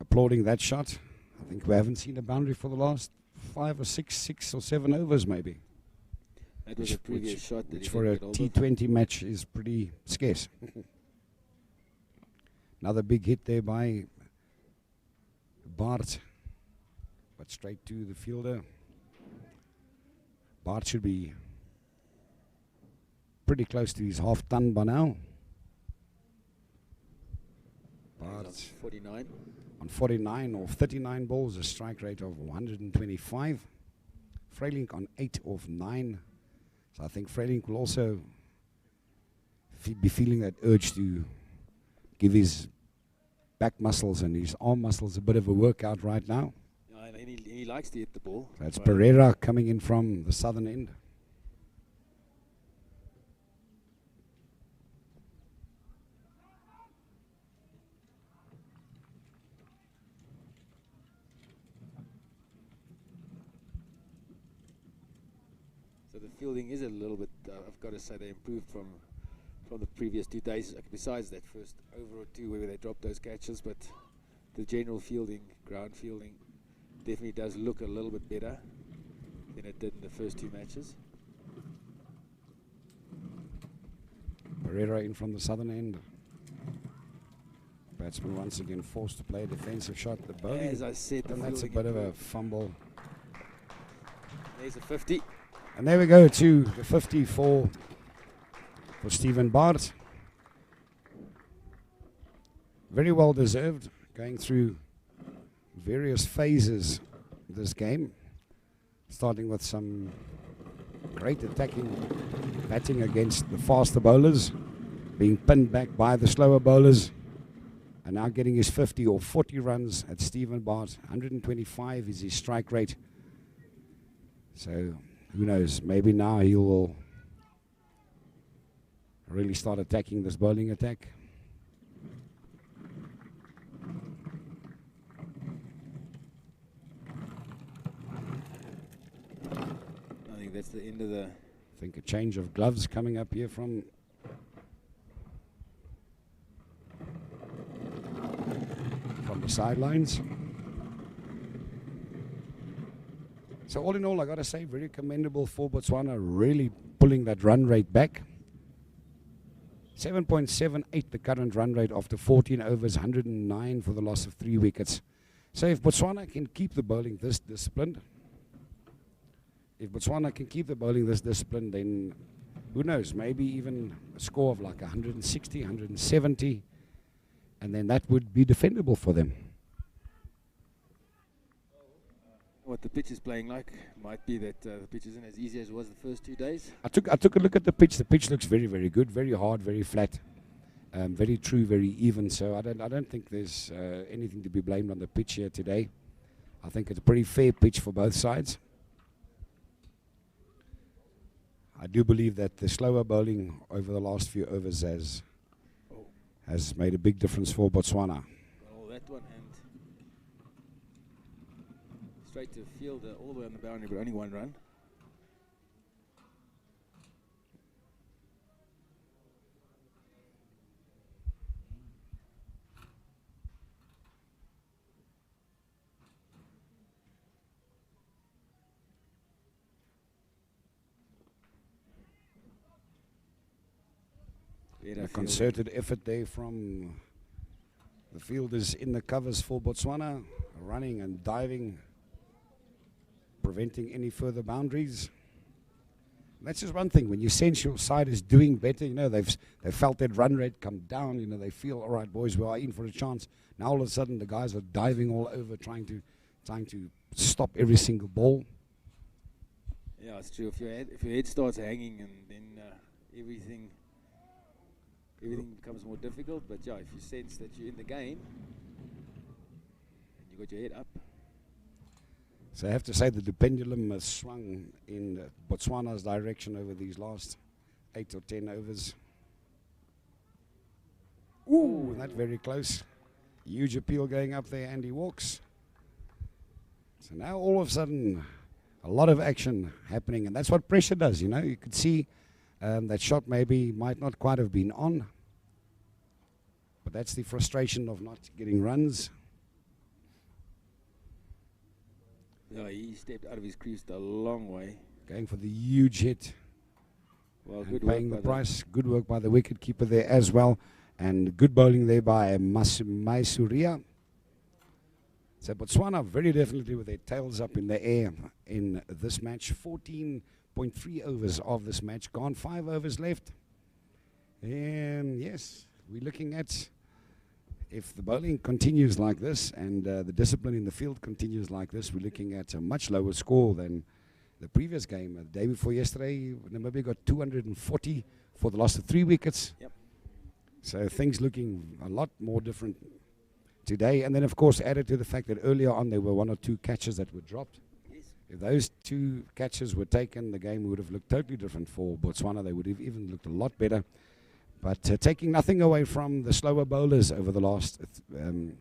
applauding that shot. I think we haven't seen a boundary for the last 5 or 6 or 7 overs maybe. That was a previous shot. Which for a T20 match is pretty scarce. Another big hit there by Bart, but straight to the fielder. Bart should be pretty close to his half ton by now. Bart 49. On 49 or 39 balls, a strike rate of 125. Freilink on 8 of 9. So I think Freilink will also be feeling that urge to give his back muscles and his arm muscles a bit of a workout right now. Yeah, and he likes to hit the ball. That's Pereira coming in from the southern end. So the fielding is a little bit, I've got to say, they improved from the previous 2 days, besides that first over or two where they dropped those catches, but the general fielding, ground fielding, definitely does look a little bit better than it did in the first 2 matches. Pereira in from the southern end. Batsman once again forced to play a defensive shot. The bowling, as I said, and that's a bit of a fumble. There's a 50. And there we go to the 50 for Stephen Bart. Very well deserved, going through various phases this game, starting with some great attacking batting against the faster bowlers, being pinned back by the slower bowlers, and now getting his 50 or 40 runs at Stephen Bart. 125 is his strike rate. So who knows, maybe now he will really start attacking this bowling attack. I think that's the end of the... I think a change of gloves coming up here from the sidelines. So all in all, I got to say, very commendable for Botswana, really pulling that run rate back. 7.78 the current run rate after 14 overs, 109 for the loss of 3 wickets. So if Botswana can keep the bowling this disciplined, then who knows, maybe even a score of like 160, 170, and then that would be defendable for them. What the pitch is playing like might be that the pitch isn't as easy as it was the first 2 days. I took a look at the pitch. The pitch looks very, very good, very hard, very flat, very true, very even. So I don't think there's anything to be blamed on the pitch here today. I think it's a pretty fair pitch for both sides. I do believe that the slower bowling over the last few overs has made a big difference for Botswana. Oh, that one, and straight to field all the way on the boundary, but only 1 run. A concerted effort there from the fielders in the covers for Botswana, running and diving, preventing any further boundaries. That's just one thing. When you sense your side is doing better, you know, they've felt that run rate come down, you know, they feel, all right, boys, we are in for a chance. Now all of a sudden the guys are diving all over, trying to stop every single ball. Yeah, it's true. If your head starts hanging, and then everything becomes more difficult. But yeah, if you sense that you're in the game and you got your head up. So I have to say that the pendulum has swung in Botswana's direction over these last 8 or 10 overs. Ooh, not very close. Huge appeal going up there, and he walks. So now all of a sudden, a lot of action happening, and that's what pressure does, you know. You could see that shot maybe might not quite have been on, but that's the frustration of not getting runs. Yeah, he stepped out of his crease a long way. Going for the huge hit. Well, And good paying work the by price. Good work by the wicket keeper there as well. And good bowling there by Maisuria. So Botswana very definitely with their tails up in the air in this match. 14.3 overs of this match gone. 5 overs left. And yes, we're looking at, if the bowling continues like this and the discipline in the field continues like this, we're looking at a much lower score than the previous game. The day before yesterday, Namibia got 240 for the loss of 3 wickets. Yep. So things looking a lot more different today. And then, of course, added to the fact that earlier on there were 1 or 2 catches that were dropped. Yes. If those 2 catches were taken, the game would have looked totally different for Botswana. They would have even looked a lot better. But taking nothing away from the slower bowlers over the last 7,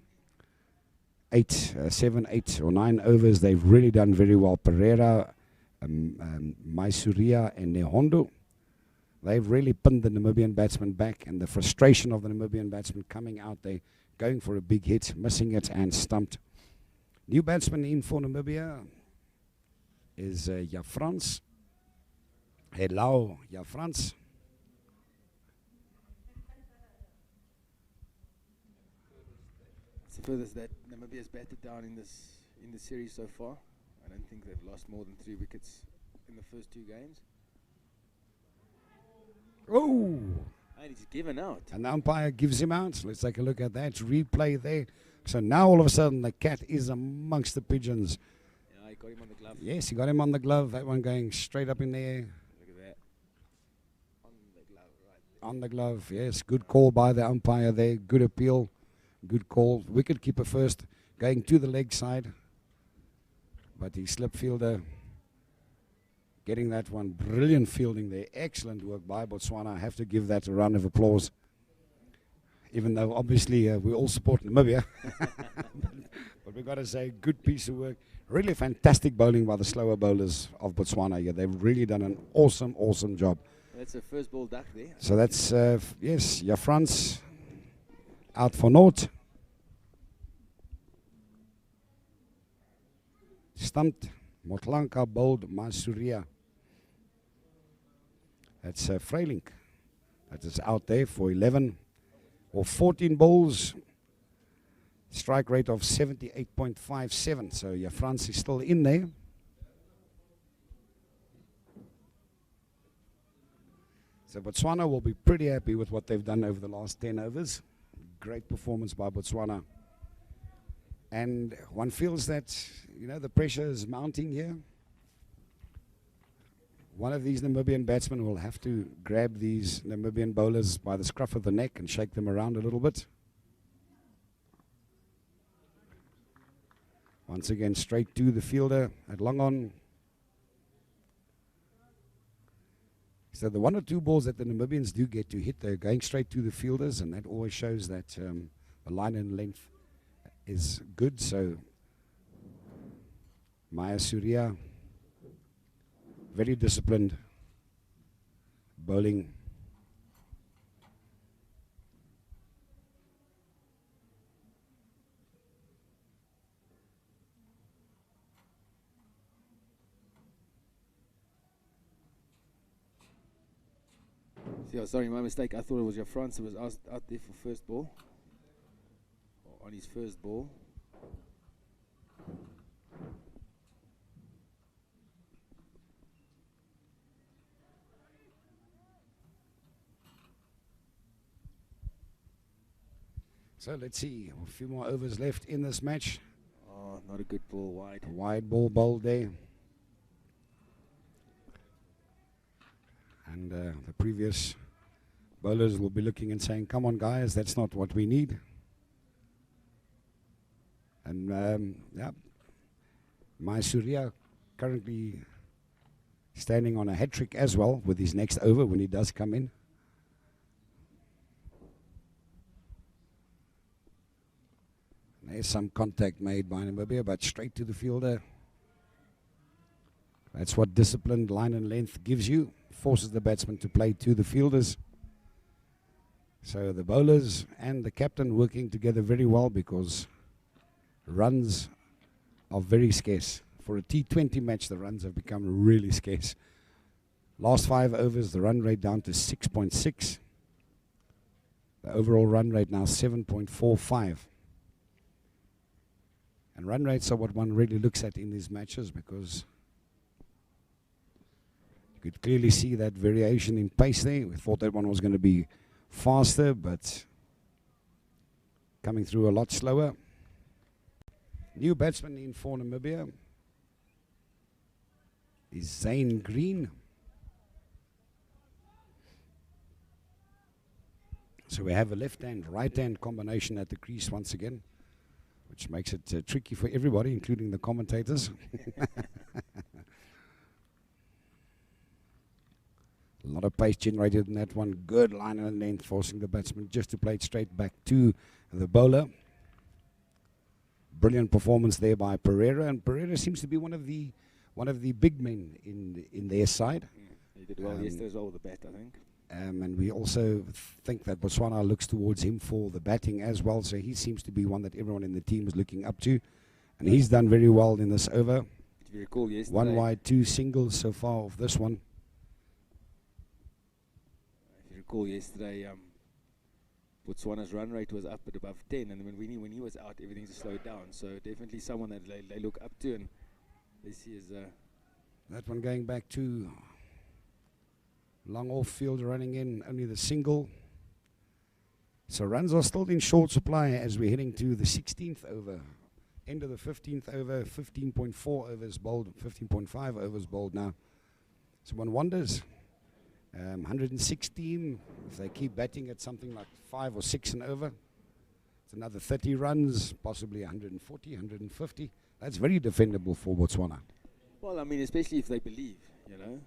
8 or 9 overs, they've really done very well. Pereira, Maisuria and Nehondo, they've really pinned the Namibian batsman back, and the frustration of the Namibian batsman coming out there, going for a big hit, missing it and stumped. New batsman in for Namibia is Jafrans. Hello, Jafrans. It's the furthest that Namibia's batted down in the series so far. I don't think they've lost more than 3 wickets in the first 2 games. Oh! And he's given out. And the umpire gives him out. Let's take a look at that replay there. So now all of a sudden the cat is amongst the pigeons. Yeah, he got him on the glove. Yes, he got him on the glove. That one going straight up in the air. Look at that. On the glove, right there. On the glove, yes. Good call by the umpire there. Good appeal. Good call. Wicket keeper first, going to the leg side. But the slip fielder getting that one. Brilliant fielding there. Excellent work by Botswana. I have to give that a round of applause. Even though obviously we all support Namibia. But we've got to say, good piece of work. Really fantastic bowling by the slower bowlers of Botswana here. They've really done an awesome, awesome job. That's a first ball duck there. So that's, yes, Jafrans out for naught. Stumped. Motlanka bowled Masuria. That's Freilink. That is out there for 11 or 14 balls. Strike rate of 78.57. So Jafrans is still in there. So Botswana will be pretty happy with what they've done over the last 10 overs. Great performance by Botswana. And one feels that, you know, the pressure is mounting here. One of these Namibian batsmen will have to grab these Namibian bowlers by the scruff of the neck and shake them around a little bit. Once again, straight to the fielder at long on. So the 1 or 2 balls that the Namibians do get to hit, they're going straight to the fielders, and that always shows that the line and length is good. So Maya Surya, very disciplined bowling. Yeah, sorry, my mistake. I thought it was Jafrans who was out there for first ball. Or on his first ball. So let's see, a few more overs left in this match. Oh, not a good ball wide. A wide ball bowled there. And the previous bowlers will be looking and saying, come on guys, that's not what we need. And yeah, Maisuria currently standing on a hat-trick as well with his next over when he does come in. There's some contact made by Namibia, but straight to the fielder. That's what disciplined line and length gives you. Forces the batsman to play to the fielders. So the bowlers and the captain working together very well, because runs are very scarce. For a T20 match, the runs have become really scarce. Last 5 overs, the run rate down to 6.6. The overall run rate now 7.45. And run rates are what one really looks at in these matches, because you could clearly see that variation in pace there. We thought that one was going to be faster, but coming through a lot slower. New batsman in for Namibia is Zane Green. So we have a left-hand, right-hand combination at the crease once again, which makes it tricky for everybody, including the commentators. A lot of pace generated in that one. Good line and length, forcing the batsman just to play it straight back to the bowler. Brilliant performance there by Pereira, and Pereira seems to be one of the big men in their side. He did well yesterday as well with the bat, I think. And we also think that Botswana looks towards him for the batting as well. So he seems to be one that everyone in the team is looking up to. And he's done very well in this over. If you recall yesterday, 1 wide, 2 singles so far of this one. If you recall yesterday, Botswana's run rate was up at above 10. And when he was out, everything just slowed down. So definitely someone that they look up to. And this is... that one going back to... long off field, running in only the single. So runs are still in short supply as we're heading to the 16th over. End of the 15th over, 15.4 overs bowled, 15.5 overs bowled now. So one wonders, 116, if they keep batting at something like 5 or 6 and over, it's another 30 runs, possibly 140, 150. That's very defendable for Botswana. Well, I mean, especially if they believe, you know.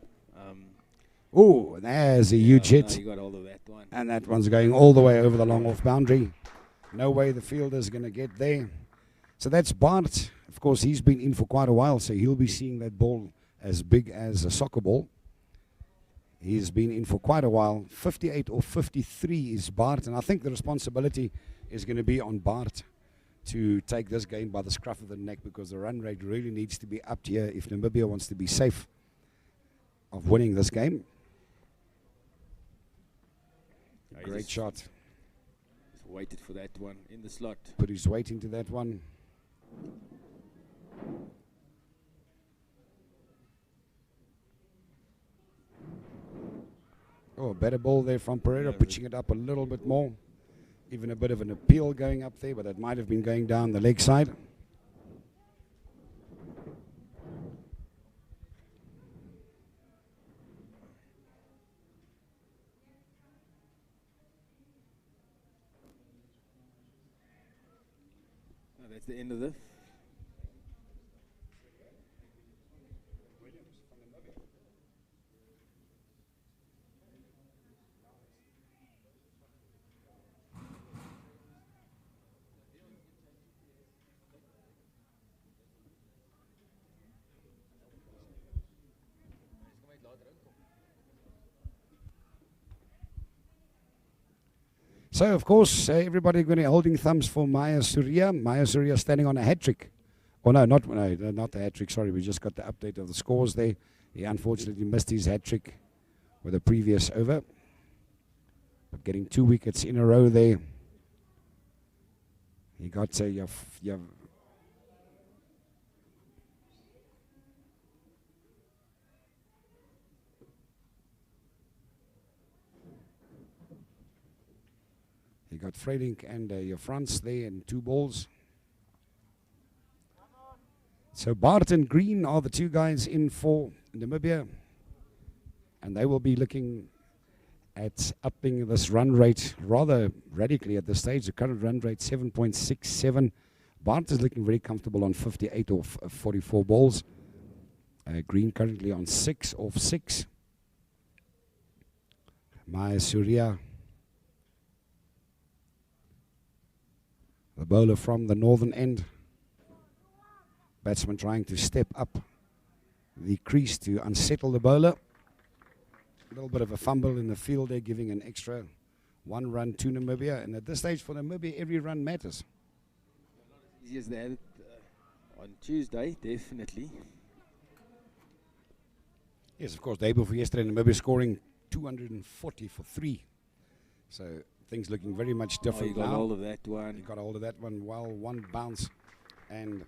Oh, there's a huge hit. You got all of that one. And that one's going all the way over the long off boundary. No way the fielder's going to get there. So that's Bart. Of course, he's been in for quite a while, so he'll be seeing that ball as big as a soccer ball. He's been in for quite a while. 58 or 53 is Bart, and I think the responsibility is going to be on Bart to take this game by the scruff of the neck, because the run rate really needs to be up here if Namibia wants to be safe of winning this game. Great shot. Just waited for that one in the slot. Put his weight into that one. Oh, a better ball there from Pereira, pitching it up a little bit more. Even a bit of an appeal going up there, but that might have been going down the leg side. That's the end of this. So, of course, everybody going to be holding thumbs for Maya Surya. Maya Surya standing on a hat-trick. Oh, no, not the hat-trick. Sorry, we just got the update of the scores there. He unfortunately missed his hat-trick with the previous over. But getting 2 wickets in a row there. He got He got Freidink and your France there and 2 balls. So Bart and Green are the 2 guys in for Namibia. And they will be looking at upping this run rate rather radically at this stage. The current run rate 7.67. Bart is looking very comfortable on 58 off 44 balls. Green currently on 6 off 6. Maya Surya The bowler from the northern end. Batsman trying to step up the crease to unsettle the bowler. A little bit of a fumble in the field there, giving an extra 1 run to Namibia. And at this stage for Namibia, every run matters. Easy as they had it on Tuesday, definitely. Yes, of course, day before yesterday, Namibia scoring 240 for 3. So things looking very much different now. He got hold of that one. He got hold of that one well. 1 bounce and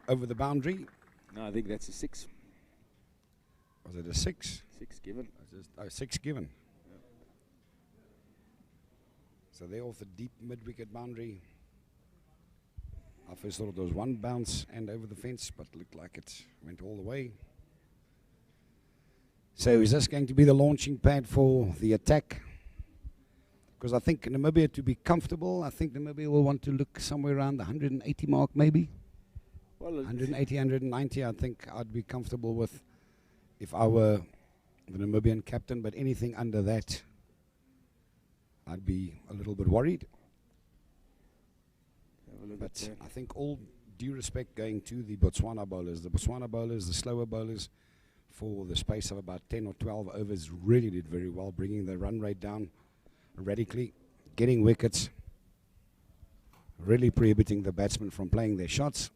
over the boundary. No, I think that's a 6. Was it a 6? 6 given. 6 given. Yeah. So they're off the deep mid-wicket boundary. I first thought there was 1 bounce and over the fence, but looked like it went all the way. So is this going to be the launching pad for the attack? Because I think Namibia, to be comfortable, I think Namibia will want to look somewhere around the 180 mark maybe. Well, 180, 190 I think I'd be comfortable with if I were the Namibian captain, but anything under that I'd be a little bit worried. But I think all due respect going to the Botswana bowlers, the slower bowlers, for the space of about 10 or 12 overs really did very well, bringing the run rate down radically, getting wickets, really prohibiting the batsmen from playing their shots.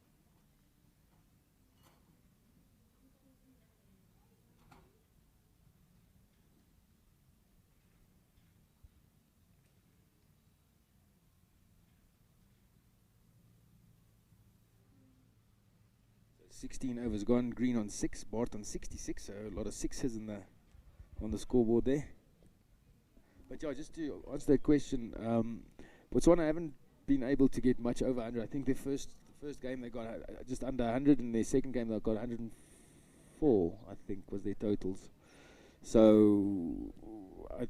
So 16 overs gone, Green on 6, Bart on 66, so a lot of 6s on the scoreboard there. But yeah, just to answer that question, Botswana haven't been able to get much over 100. I think their first game they got just under 100, and their second game they got 104, I think, was their totals. So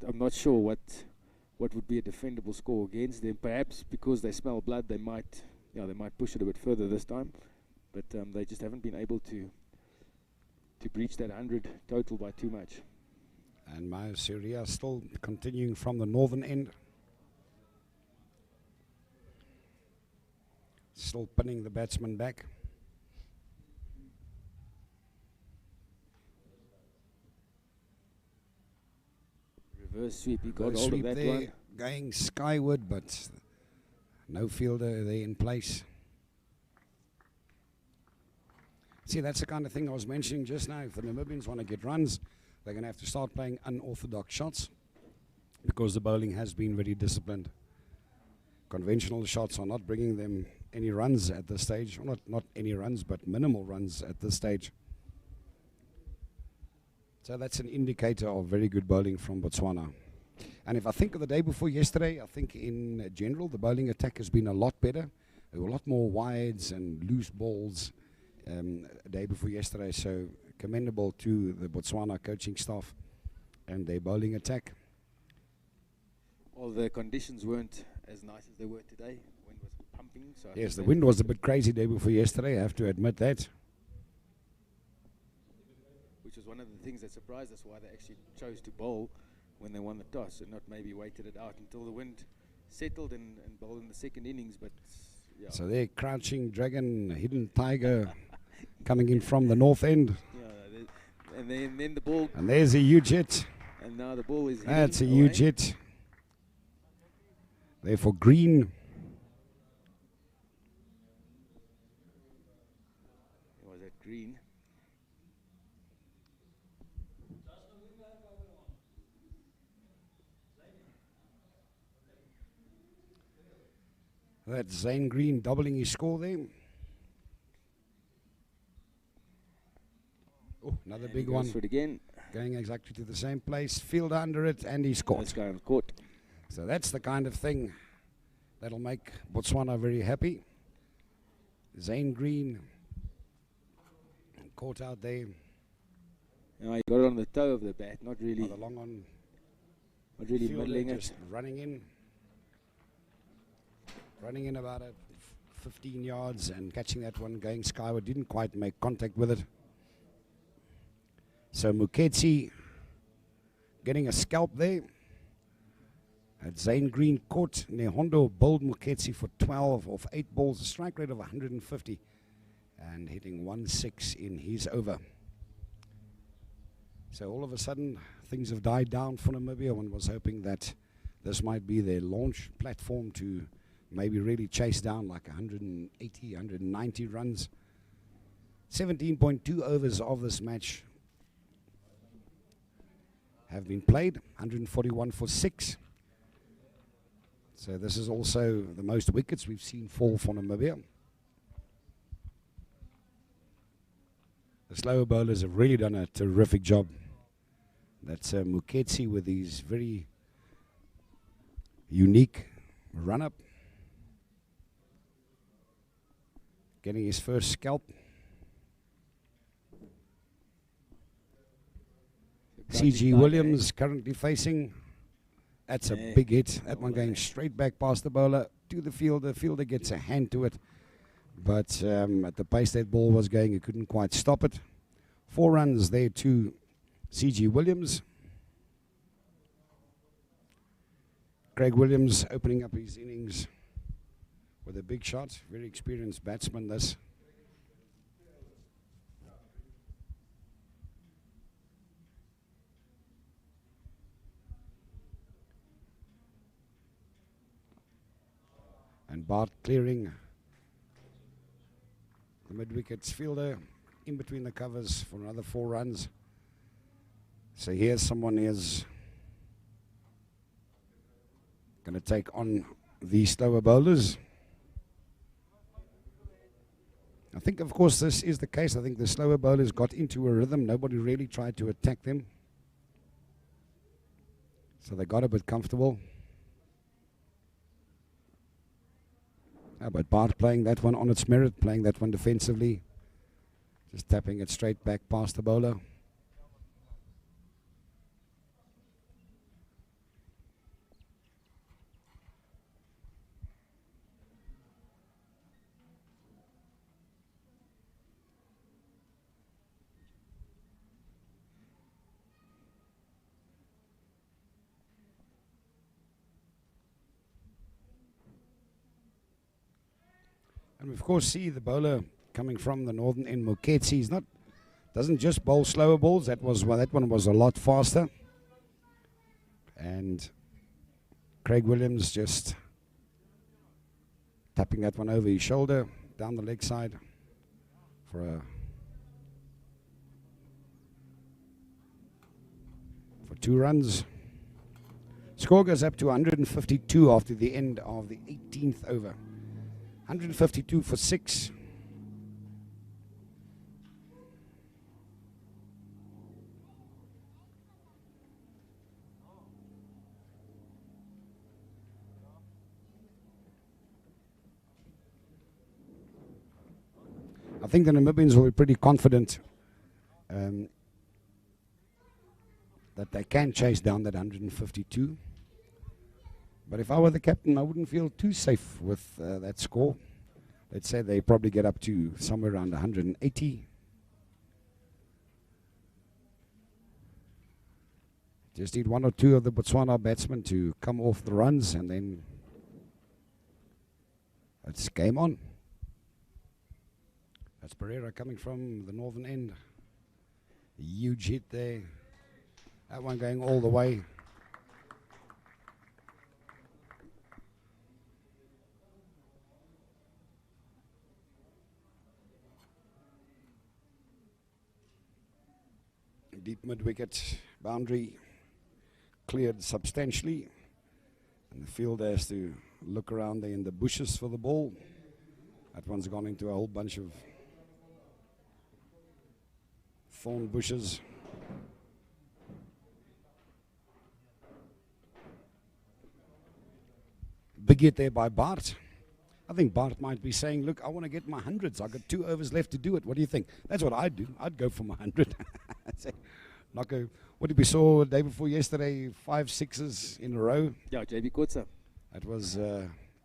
I'm not sure what would be a defendable score against them. Perhaps because they smell blood, they might push it a bit further this time. But they just haven't been able to breach that 100 total by too much. And Maya Syria still continuing from the northern end. Still pinning the batsman back. Reverse sweep, he got hold of that there, one. Going skyward, but no fielder there in place. See, that's the kind of thing I was mentioning just now. If the Namibians want to get runs, they're going to have to start playing unorthodox shots, because the bowling has been very disciplined. Conventional shots are not bringing them any runs at this stage. Well, not any runs, but minimal runs at this stage. So that's an indicator of very good bowling from Botswana. And if I think of the day before yesterday, I think in general the bowling attack has been a lot better. There were a lot more wides and loose balls a day before yesterday. So commendable to the Botswana coaching staff and their bowling attack. Well, the conditions weren't as nice as they were today. Wind was pumping. So yes, the wind was a bit crazy day before yesterday, I have to admit that. Which was one of the things that surprised us, why they actually chose to bowl when they won the toss and not maybe waited it out until the wind settled and bowled in the second innings. But yeah. So they're crouching dragon, hidden tiger coming in from the north end. Yeah, and then the ball. And there's a huge hit. And now the ball is That's a away. huge hit. Therefore, Green. Was that Green? That's Zane Green doubling his score there. Oh, another And big he goes one. for it again. Going exactly to the same place. Field under it, and he scored. This guy on court. So that's the kind of thing that'll make Botswana very happy. Zane Green caught out there. No, he got it on the toe of the bat, not really. On the long on. Not really Fielder middling just it. running in about 15 yards and catching that one going skyward. Didn't quite make contact with it. So Muketsi getting a scalp there. At Zane Green Court, Nehondo bowled Muketsi for 12 off 8 balls, a strike rate of 150, and hitting 1-6 in his over. So all of a sudden, things have died down for Namibia. One was hoping that this might be their launch platform to maybe really chase down like 180, 190 runs. 17.2 overs of this match have been played, 141 for 6. So this is also the most wickets we've seen fall for Namibia. The slower bowlers have really done a terrific job. That's Muketsi with his very unique run-up. Getting his first scalp. C.G. Williams currently facing. That's a big hit. That one going straight back past the bowler to the fielder. The fielder gets a hand to it. But at the pace that ball was going, he couldn't quite stop it. 4 runs there to C.G. Williams. Craig Williams opening up his innings with a big shot. Very experienced batsman, this. And Bart clearing the mid-wickets fielder in between the covers for another 4 runs. So here's someone who's going to take on the slower bowlers. I think, of course, this is the case. I think the slower bowlers got into a rhythm. Nobody really tried to attack them. So they got a bit comfortable. But Bart playing that one on its merit, playing that one defensively. Just tapping it straight back past the bowler. And we of course see the bowler coming from the northern end, Muketsi. He's doesn't just bowl slower balls. That one was a lot faster. And Craig Williams just tapping that one over his shoulder down the leg side for 2 runs. Score goes up to 152 after the end of the 18th over. 152 for 6. I think the Namibians will be pretty confident that they can chase down that 152. But if I were the captain, I wouldn't feel too safe with that score. Let's say they probably get up to somewhere around 180. Just need 1 or 2 of the Botswana batsmen to come off the runs, and then it's game on. That's Pereira coming from the northern end. A huge hit there. That one going all the way. Deep mid-wicket boundary cleared substantially, and the fielder has to look around there in the bushes for the ball. That one's gone into a whole bunch of thorn bushes. Big hit there by Bart. I think Bart might be saying, look, I want to get my hundreds. I've got 2 overs left to do it. What do you think? That's what I'd do. I'd go for my 100. What did we saw the day before yesterday? 5 sixes in a row. Yeah, JB Kotsa. That was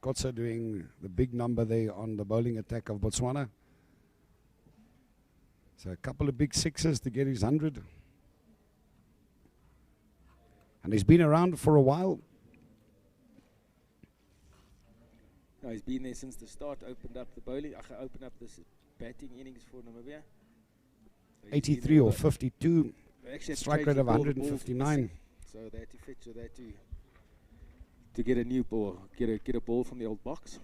Kotsa doing the big number there on the bowling attack of Botswana. So a couple of big 6s to get his 100. And he's been around for a while. No, he's been there since the start. Opened up the bowling. Opened up this batting innings for Namibia. So 83 or 52. Actually, Strike rate of 159. So they had to fetch that to get a new ball, get a ball from the old box.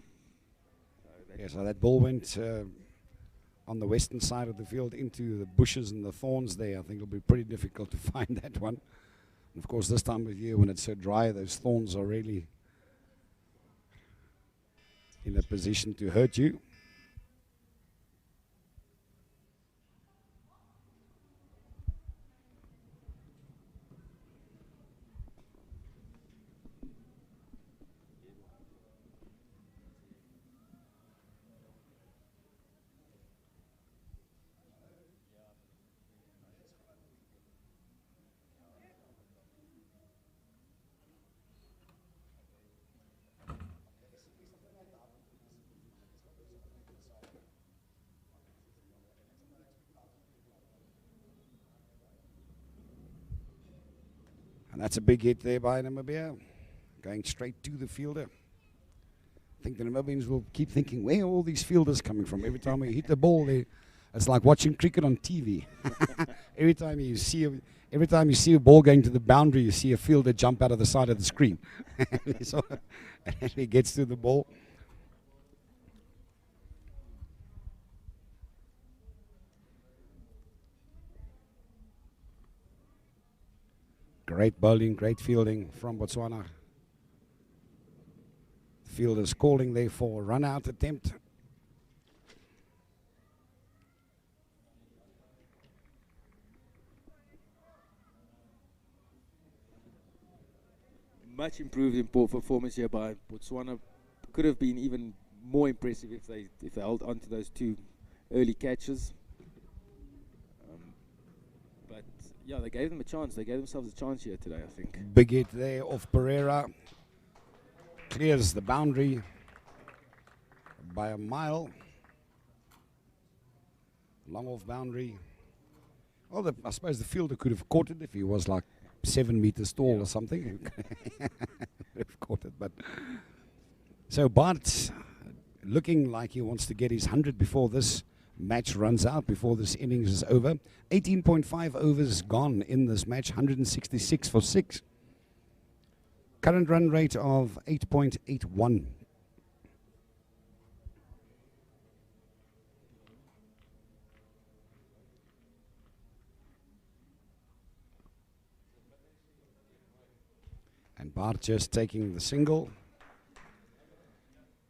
So that ball went on the western side of the field into the bushes and the thorns there. I think it'll be pretty difficult to find that one. And of course, this time of year when it's so dry, those thorns are really in a position to hurt you. And that's a big hit there by Namibia, going straight to the fielder. I think the Namibians will keep thinking, where are all these fielders coming from? Every time we hit the ball, it's like watching cricket on TV. Every time you see a ball going to the boundary, you see a fielder jump out of the side of the screen. And he gets to the ball. Great bowling, great fielding from Botswana. Fielders calling there for a run-out attempt. Much improved in performance here by Botswana. Could have been even more impressive if they held on to those two early catches. But yeah, they gave them a chance. They gave themselves a chance here today, I think. Big hit there off Pereira. Clears the boundary by a mile. Long off boundary. Well, I suppose the fielder could have caught it if he was like 7 meters tall or something. Have caught it, but so Bart's looking like he wants to get his 100 before this match runs out, before this innings is over. 18.5 overs gone in this match, 166 for 6. Current run rate of 8.81. And Bart just taking the single.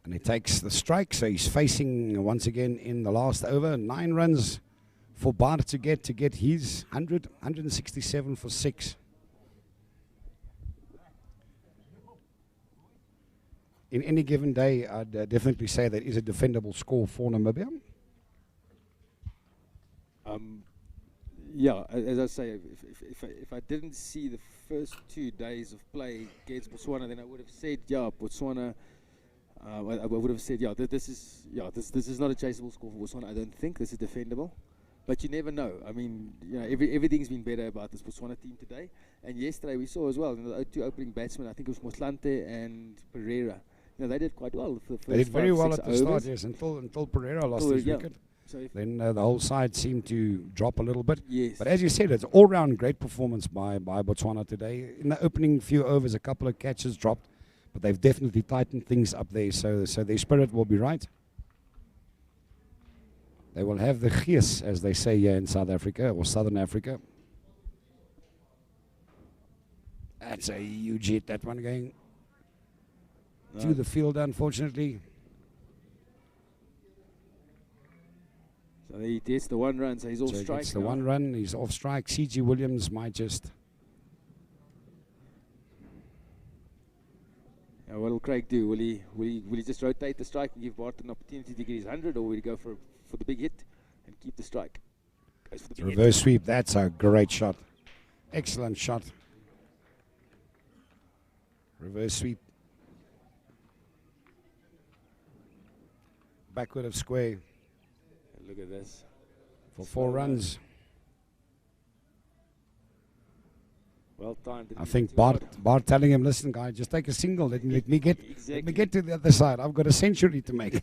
And he takes the strike, so he's facing once again in the last over. 9 runs for Bart to get his 167 for 6. In any given day, I'd definitely say that is a defendable score for Namibia. Yeah, as I say, if I didn't see the first 2 days of play against Botswana, then I would have said, yeah, Botswana. I would have said, yeah, this is not a chaseable score for Botswana. I don't think this is defendable, but you never know. I mean, you know, everything's been better about this Botswana team today. And yesterday we saw as well, you know, the 2 opening batsmen. I think it was Motlanthe and Pereira. You know, they did quite well for the first They did very well at the overs. start, yes, until Pereira lost his wicket. So Then the whole side seemed to drop a little bit. yes. But as you said, it's all-round great performance by Botswana today. In the opening few overs, a couple of catches dropped, but they've definitely tightened things up there, so their spirit will be right. They will have the gees, as they say here in South Africa, or Southern Africa. That's a huge hit, that one going to the field, unfortunately. So he gets the 1 run, so he's off So he strike. gets the now. 1 run, he's off strike. C.G. Williams might just... What will Craig do? Will he just rotate the strike and give Bart an opportunity to get his 100, or will he go for the big hit and keep the strike? Goes for the big Reverse sweep, that's a great shot. Excellent shot. Reverse sweep. Backward of square hit. Look at this. for 4 runs. Well timed. I think Bart telling him, listen, guy, just take a single. Let me get to the other side. I've got a century to make.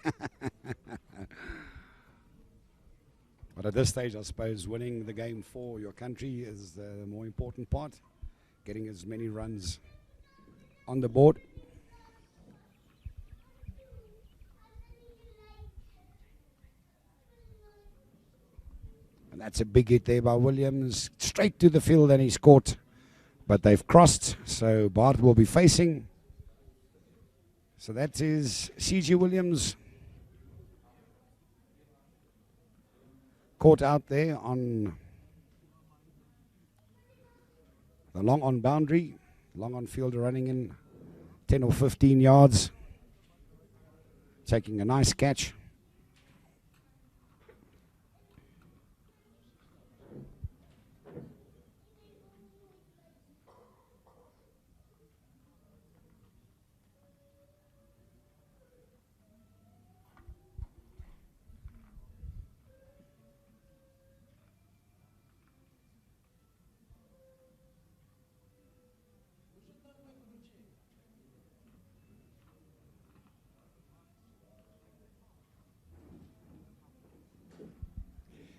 But at this stage, I suppose winning the game for your country is the more important part. Getting as many runs on the board. And that's a big hit there by Williams. Straight to the field, and he's caught. But they've crossed, so Bart will be facing. So that is C.G. Williams. Caught out there on the long on boundary. Long on fielder running in 10 or 15 yards. Taking a nice catch.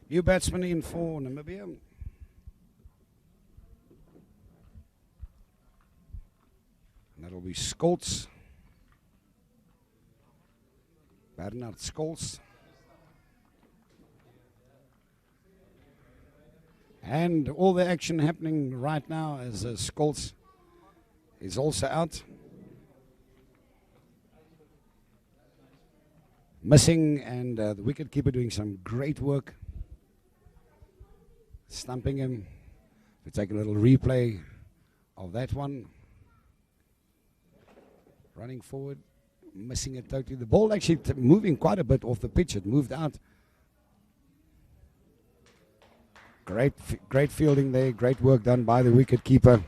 New batsman in for Namibia. And that'll be Scholz. Bernard Scholz. And all the action happening right now as Scholz is also out. Missing, and the wicketkeeper doing some great work. Stumping him. We take a little replay of that one. Running forward, missing it totally. The ball actually moving quite a bit off the pitch. It moved out. Great fielding there. Great work done by the wicketkeeper.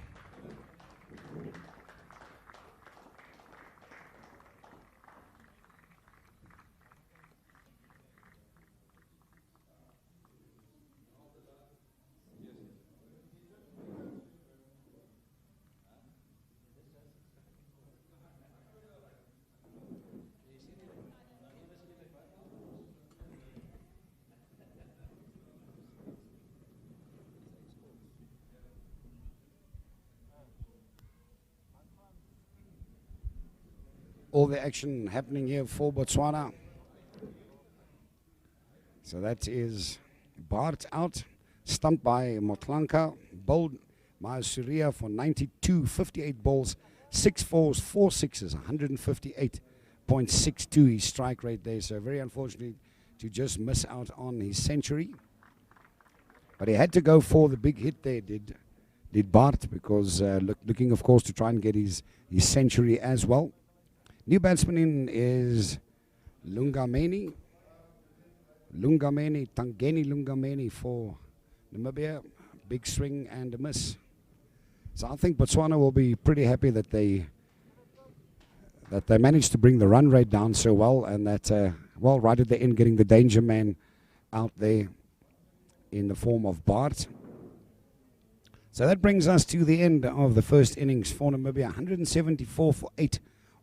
All the action happening here for Botswana. So that is Bart out, stumped by Motlanka, bowled by Surya for 92, 58 balls, 6 fours, 4 sixes, 158.62 his strike rate there. So very unfortunate to just miss out on his century. But he had to go for the big hit there, did Bart, because looking, of course, to try and get his century as well. New batsman in is Tangeni Lungameni for Namibia. Big swing and a miss. So I think Botswana will be pretty happy that they managed to bring the run rate down so well, and that, well, right at the end, getting the danger man out there in the form of Bart. So that brings us to the end of the first innings for Namibia. 174 for 8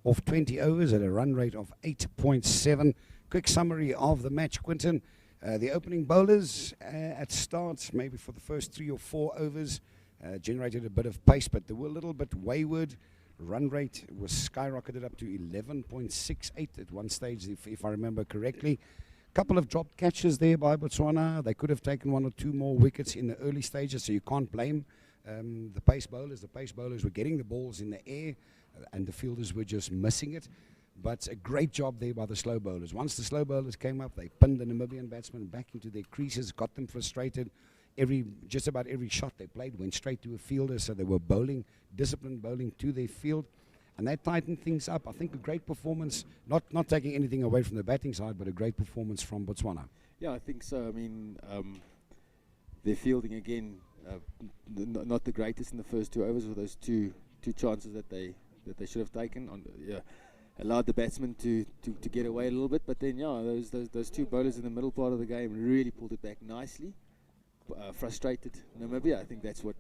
of 20 overs at a run rate of 8.7. Quick summary of the match, Quinton. The opening bowlers at start, maybe for the first 3 or 4 overs, generated a bit of pace, but they were a little bit wayward. Run rate was skyrocketed up to 11.68 at one stage, if I remember correctly. Couple of dropped catches there by Botswana. They could have taken 1 or 2 more wickets in the early stages, so you can't blame the pace bowlers. The pace bowlers were getting the balls in the air, and the fielders were just missing it. But a great job there by the slow bowlers. Once the slow bowlers came up, they pinned the Namibian batsmen back into their creases, got them frustrated. Just about every shot they played went straight to a fielder, so they were bowling, disciplined bowling to their field. And that tightened things up. I think a great performance, not taking anything away from the batting side, but a great performance from Botswana. Yeah, I think so. I mean, their fielding again, not the greatest in the first 2 overs with those two chances that they should have taken. Allowed the batsmen to get away a little bit, but then those 2 bowlers in the middle part of the game really pulled it back nicely. Frustrated Namibia. I think that's what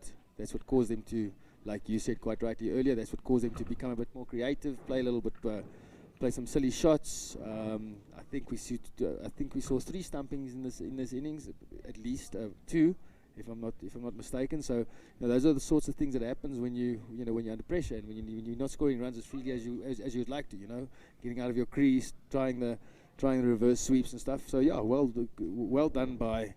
caused them to like you said quite rightly earlier, that's what caused them to become a bit more creative, play a little bit, play some silly shots. I think we saw 3 stumpings in this innings, at least 2, if I'm not mistaken. So those are the sorts of things that happens when when you're under pressure and when you're not scoring runs as freely as you'd like to. Getting out of your crease, trying the reverse sweeps and stuff. So yeah, well done by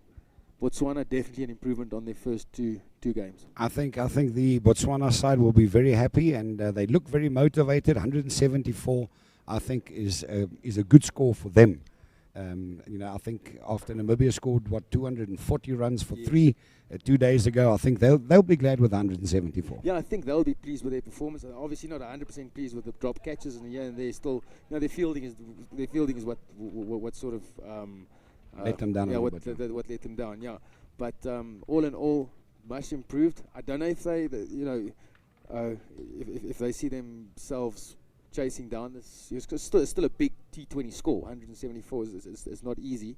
Botswana. Definitely an improvement on their first two games. I think the Botswana side will be very happy, and they look very motivated. 174, I think, is a good score for them. I think after Namibia scored 240 runs for 3 2 days ago, I think they'll be glad with 174. Yeah, I think they'll be pleased with their performance. Obviously not 100% pleased with the drop catches, and they're still their fielding is what sort of let them down. What let them down. Yeah, but all in all, much improved. I don't know if they if they see themselves chasing down this. It's still a big T20 score. 174 is not easy.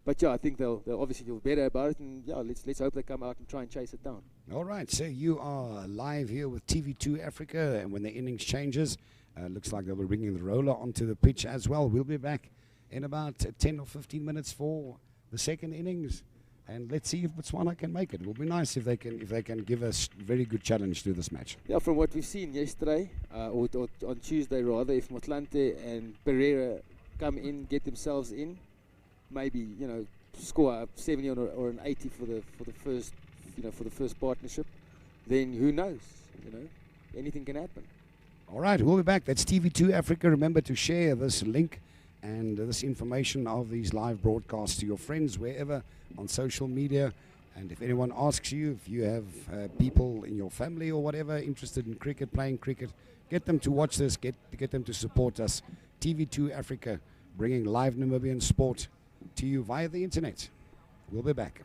But yeah, I think they'll obviously feel better about it, and yeah, let's hope they come out and try and chase it down. All right, so you are live here with TV2 Africa, and when the innings changes, looks like they'll be bringing the roller onto the pitch as well. We'll be back in about 10 or 15 minutes for the second innings, and let's see if Botswana can make it. It will be nice if they can give us very good challenge to this match. Yeah, from what we've seen yesterday, or on Tuesday rather, if Motlanthe and Pereira come in, get themselves in, maybe score a 70 or an 80 for the first partnership, then who knows? Anything can happen. All right, we'll be back. That's TV2 Africa. Remember to share this link and this information of these live broadcasts to your friends wherever on social media. And if anyone asks you if you have people in your family or whatever interested in cricket, playing cricket, get them to watch this, get them to support us. TV2 Africa, bringing live Namibian sport to you via the internet. We'll be back.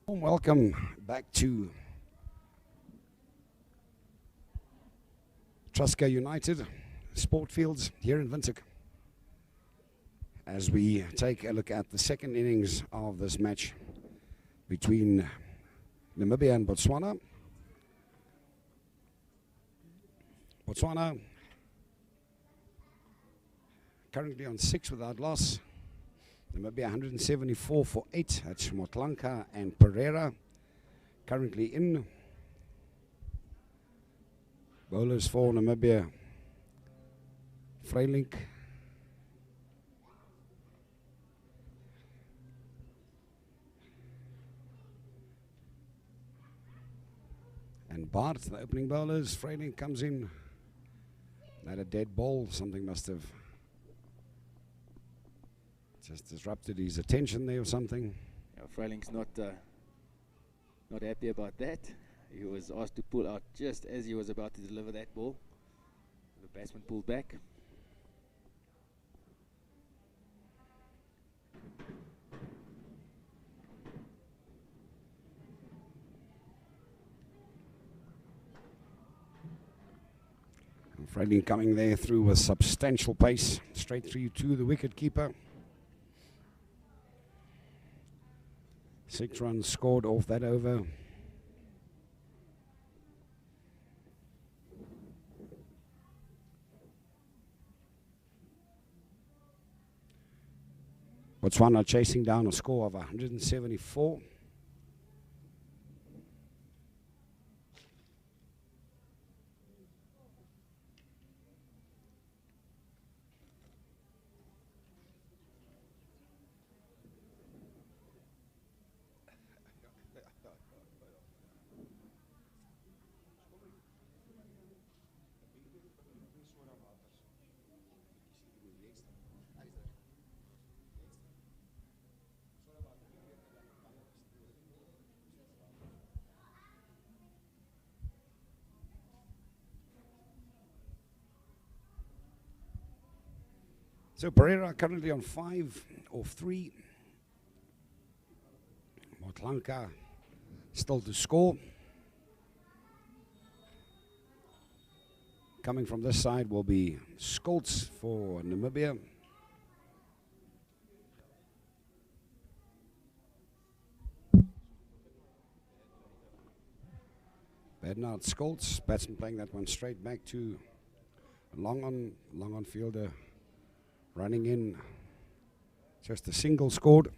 Welcome back to Trusca United Sport Fields here in Windhoek, as we take a look at the second innings of this match between Namibia and Botswana. Botswana currently on 6 without loss. Namibia 174 for 8. That's Motlanka and Pereira currently in. Bowlers for Namibia: Freilink, and Bart, the opening bowlers. Freilink comes in. Not a dead ball. Something must have just disrupted his attention there or something. Yeah, Freilink's not happy about that. He was asked to pull out just as he was about to deliver that ball. The batsman pulled back. Freilink coming there through with substantial pace, straight through to the wicket keeper. 6 runs scored off that over. Botswana chasing down a score of 174. So Pereira currently on 5 off 3. Motlanka Still to score. Coming from this side will be Scholz for Namibia. Bernard Scholz, batsman playing that one straight back to long on fielder, running in. Just a single scored.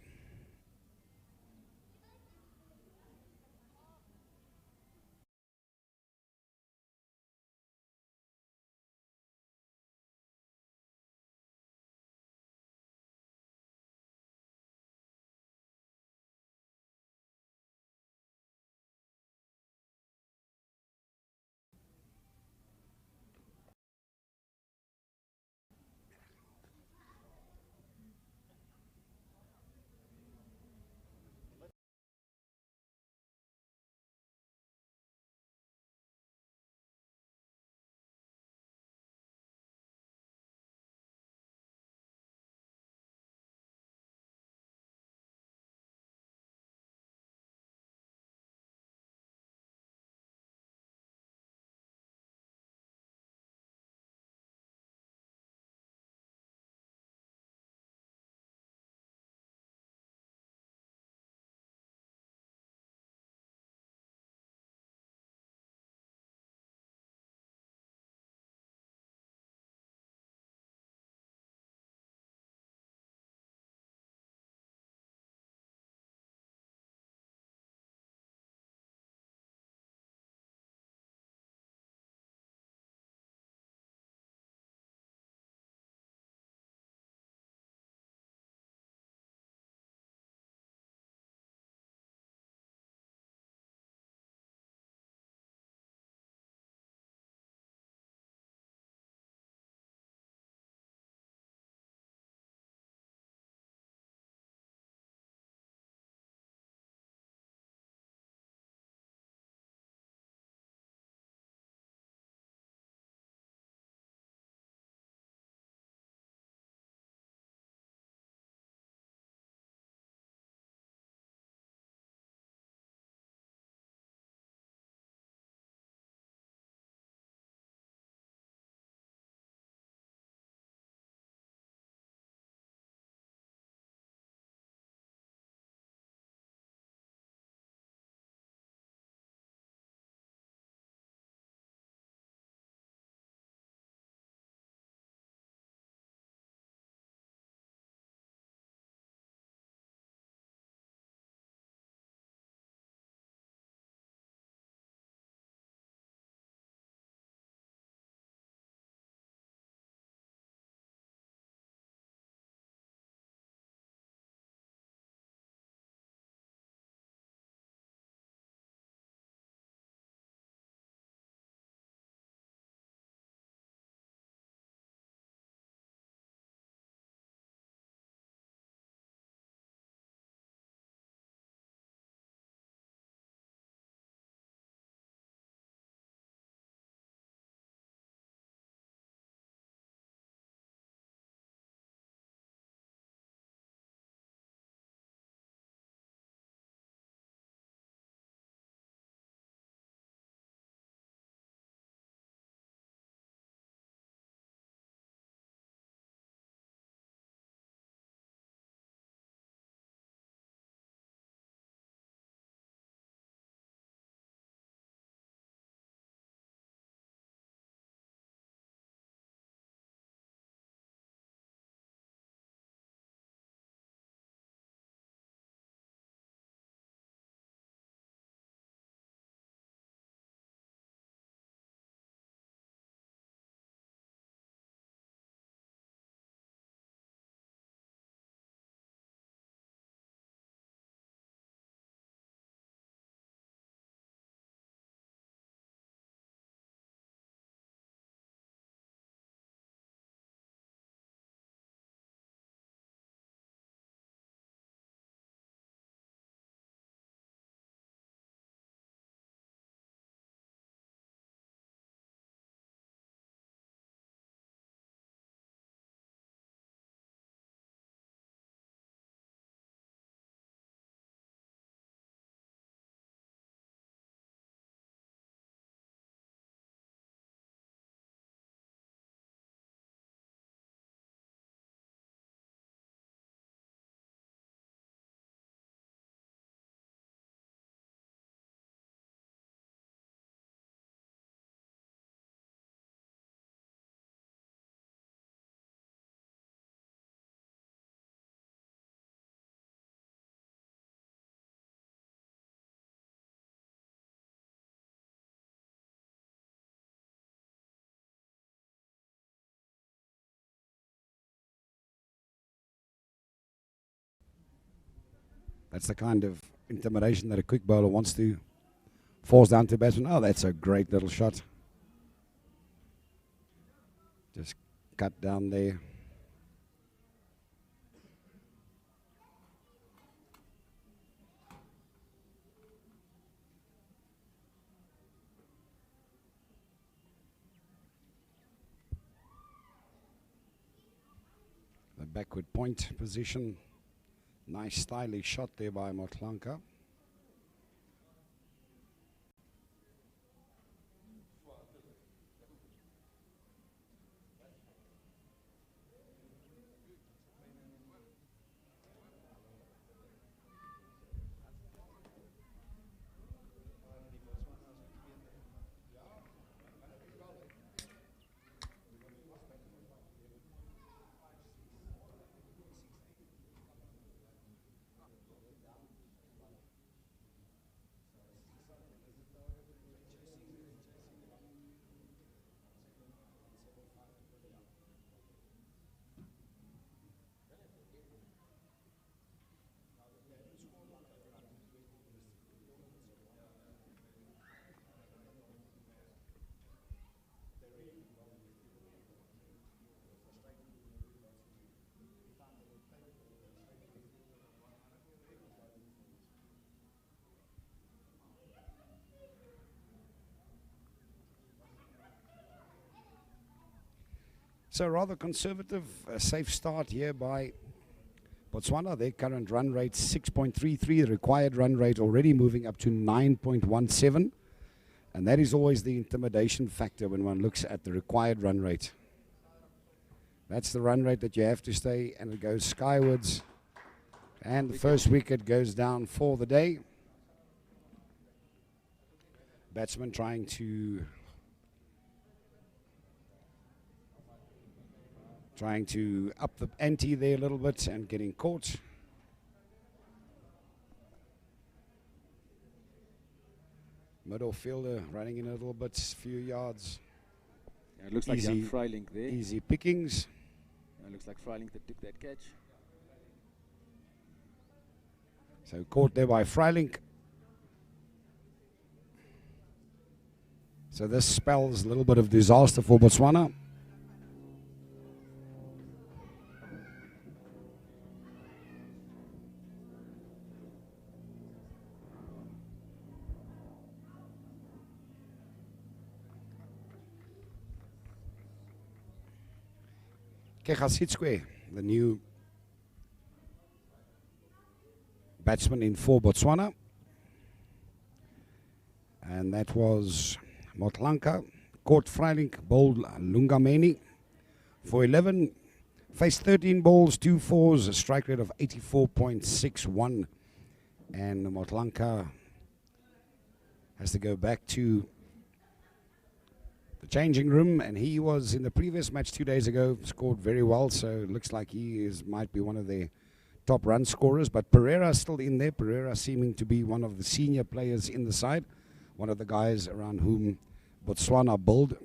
That's the kind of intimidation that a quick bowler wants to force down to batsman. Oh, that's a great little shot. Just cut down there. The backward point position. Nice stylish shot there by Motlanthe. So rather conservative, safe start here by Botswana. Their current run rate 6.33, the required run rate already moving up to 9.17. And that is always the intimidation factor when one looks at the required run rate. That's the run rate that you have to stay, and it goes skywards. And the first wicket goes down for the day. Batsman trying to up the ante there a little bit and getting caught. Middle fielder running in a little bit, few yards. Yeah, it looks like young Freiling there. Easy pickings. It looks like Freiling that took that catch. So caught there by Freiling. So this spells a little bit of disaster for Botswana. Kekasitswe, the new batsman in for Botswana. And that was Motlanthe, caught Freiling, bowled Lungameni for 11, faced 13 balls, 2 fours, a strike rate of 84.61. And Motlanthe has to go back to the changing room, and he was in the previous match 2 days ago, scored very well, so it looks like he might be one of the top run scorers. But Pereira still in there. Pereira seeming to be one of the senior players in the side, one of the guys around whom Botswana build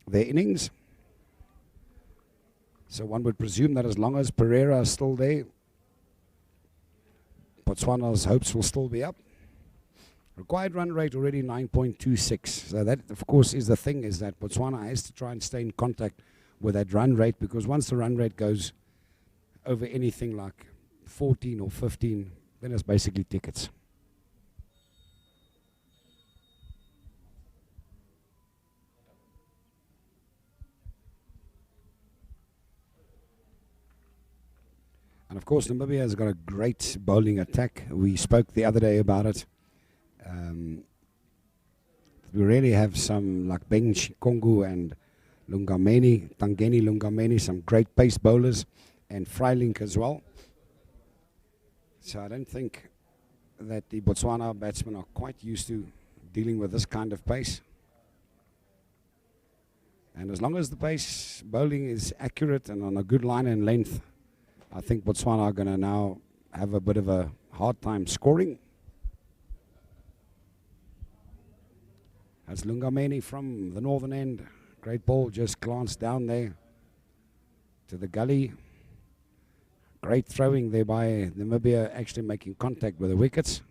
their innings. So one would presume that as long as Pereira is still there, Botswana's hopes will still be up. Required run rate already 9.26. So that, of course, is the thing, is that Botswana has to try and stay in contact with that run rate, because once the run rate goes over anything like 14 or 15, then it's basically tickets. And of course, Namibia has got a great bowling attack. We spoke the other day about it. We really have some like Ben Shikongu and Tangeni Lungameni, some great pace bowlers, and Freiling as well. So I don't think that the Botswana batsmen are quite used to dealing with this kind of pace. And as long as the pace bowling is accurate and on a good line and length, I think Botswana are going to now have a bit of a hard time scoring. That's Lungameni from the northern end. Great ball, just glanced down there to the gully. Great throwing there by Namibia, actually making contact with the wickets.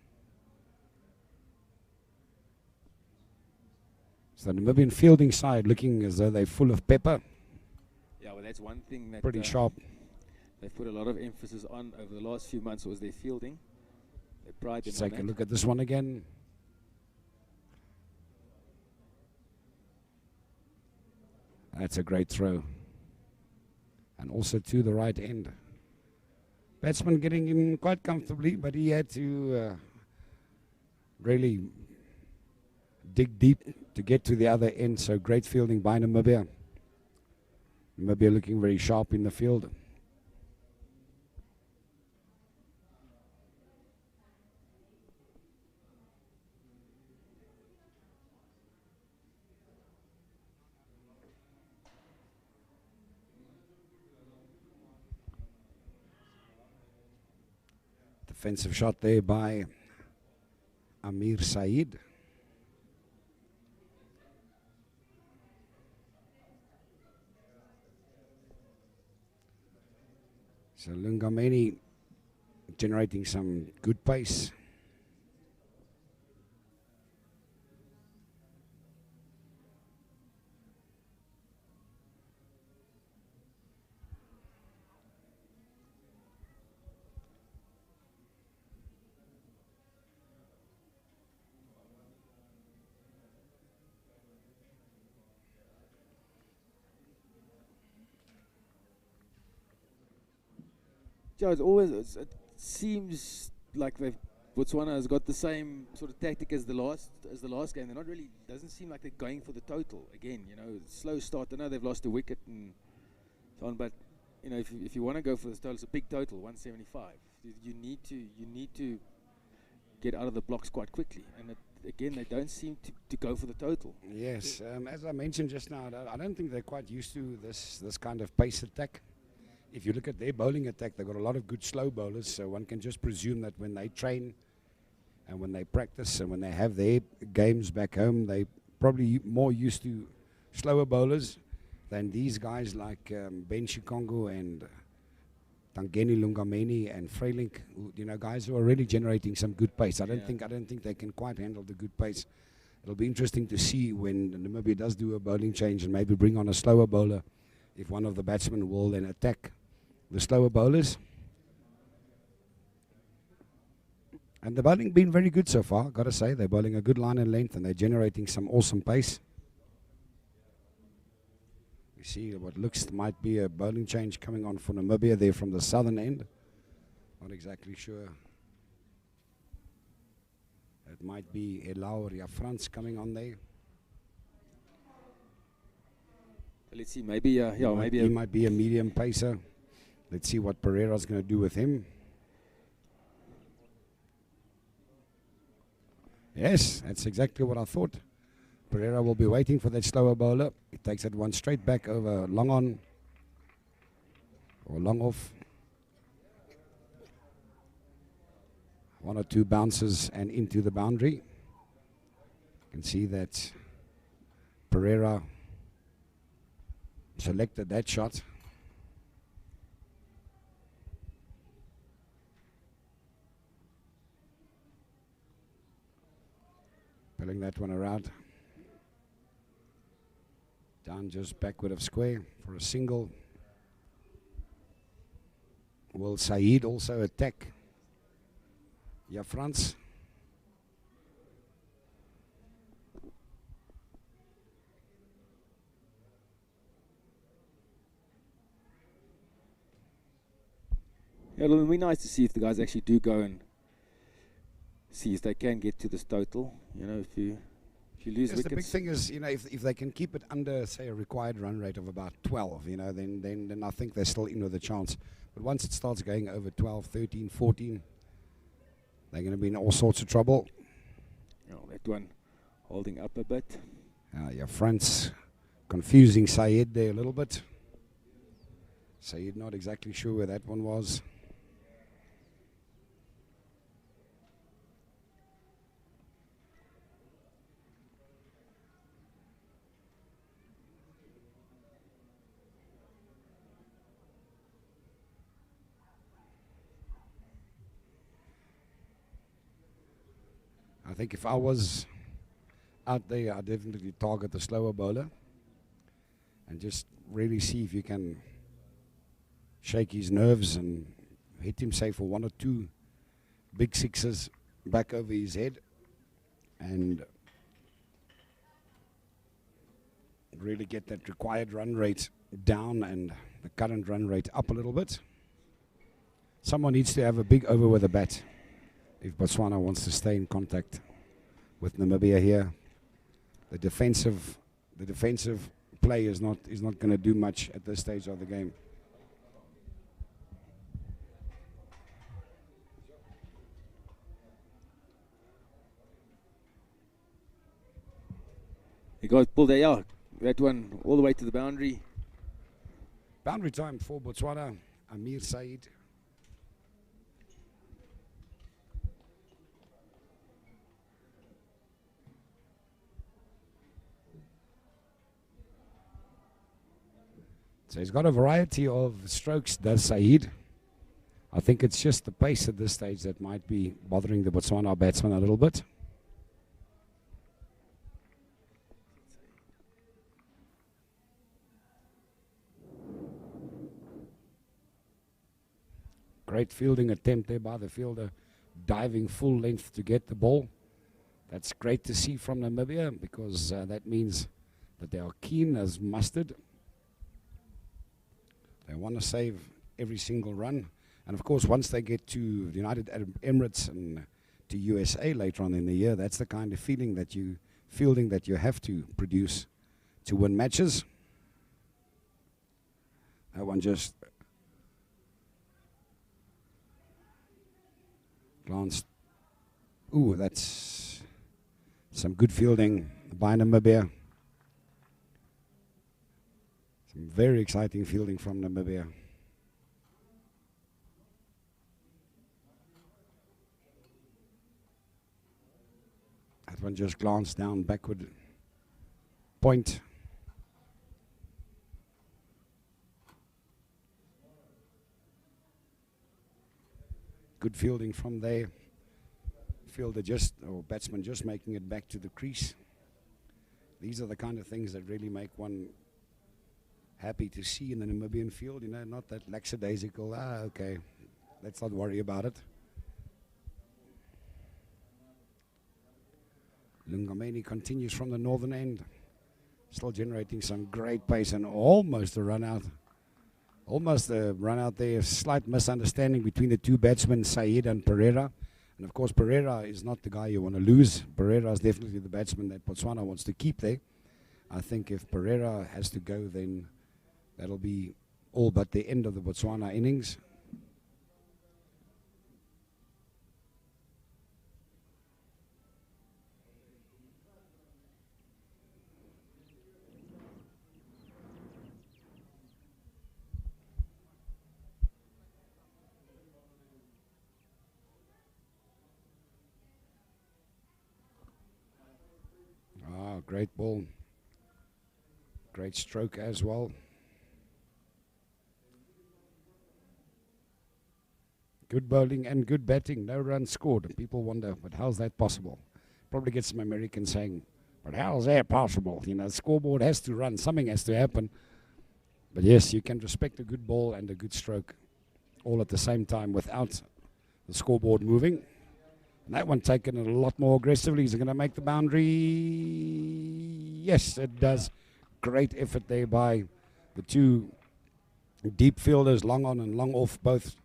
So the Namibian fielding side looking as though they're full of pepper. Yeah, well, that's one thing that Pretty sharp. they've put a lot of emphasis on over the last few months was their fielding. They pride Let's them on take a that. look at this one again. That's a great throw. And also to the right end. Batsman getting in quite comfortably, but he had to really dig deep to get to the other end. So great fielding by Namibia. Namibia looking very sharp in the field. Defensive shot there by Amir Saeed. So Lungameni generating some good pace. Yeah, it seems like Botswana has got the same sort of tactic as the last game. They're not really, doesn't seem like they're going for the total again. You know, slow start. I know they've lost a wicket and so on, but you know, if you want to go for the total, it's a big total, 175. You need to get out of the blocks quite quickly. And again, they don't seem to go for the total. Yes, as I mentioned just now, I don't think they're quite used to this kind of pace attack. If you look at their bowling attack, they've got a lot of good slow bowlers, so one can just presume that when they train and when they practice and when they have their games back home, they're probably more used to slower bowlers than these guys like Ben Shikongo and Tangeni Lungameni and Freilink, you know, guys who are really generating some good pace. I don't think they can quite handle the good pace. It'll be interesting to see when Namibia does do a bowling change and maybe bring on a slower bowler, if one of the batsmen will then attack the slower bowlers. And the bowling been very good so far, got to say. They're bowling a good line and length and they're generating some awesome pace. You see what looks might be a bowling change coming on for Namibia there from the southern end. Not exactly sure. It might be Elau Riafrans coming on there. Let's see, maybe he might be a medium pacer. Let's see what Pereira's going to do with him. Yes, that's exactly what I thought. Pereira will be waiting for that slower bowler. He takes that one straight back over long on or long off. One or two bounces and into the boundary. You can see that Pereira selected that shot. Pulling that one around. Down just backward of square for a single. Will Saeed also attack? Yeah, France. Yeah, it'll be nice to see if the guys actually do go and see if they can get to this total. You know, if you lose wickets. The big thing is, you know, if they can keep it under, say, a required run rate of about 12, you know, then I think they're still in with a chance. But once it starts going over 12, 13, 14, they're going to be in all sorts of trouble. You know, that one holding up a bit. Yeah, France confusing Saeed there a little bit. Saeed not exactly sure where that one was. I think if I was out there, I'd definitely target the slower bowler and just really see if you can shake his nerves and hit him, say, for 1 or 2 big sixes back over his head and really get that required run rate down and the current run rate up a little bit. Someone needs to have a big over with a bat if Botswana wants to stay in contact with Namibia here. The defensive play is not going to do much at this stage of the game. He got pulled there, yeah. That one all the way to the boundary. Boundary time for Botswana. Amir Said. So he's got a variety of strokes, does Said. I think it's just the pace at this stage that might be bothering the Botswana batsman a little bit. Great fielding attempt there by the fielder, diving full length to get the ball. That's great to see from Namibia because that means that they are keen as mustard. They want to save every single run. And of course, once they get to the United Arab Emirates and to USA later on in the year, that's the kind of fielding that you have to produce to win matches. That one just glanced. Ooh, that's some good fielding by Namibia. Some very exciting fielding from Namibia. That one just glanced down backward. Point. Good fielding from there. Fielder batsman just making it back to the crease. These are the kind of things that really make one happy to see in the Namibian field. You know, not that lackadaisical, okay, let's not worry about it. Lungameni continues from the northern end. Still generating some great pace and almost a run out. Almost a run out there, a slight misunderstanding between the two batsmen, Said and Pereira. And of course, Pereira is not the guy you want to lose. Pereira is definitely the batsman that Botswana wants to keep there. I think if Pereira has to go, then that'll be all but the end of the Botswana innings. Great ball. Great stroke as well. Good bowling and good batting. No runs scored. People wonder, but how's that possible? Probably get some Americans saying, but how's that possible? You know, the scoreboard has to run. Something has to happen. But yes, you can respect a good ball and a good stroke all at the same time without the scoreboard moving. And that one taken a lot more aggressively. Is it going to make the boundary? Yes, it does. Great effort there by the two deep fielders, long on and long off, both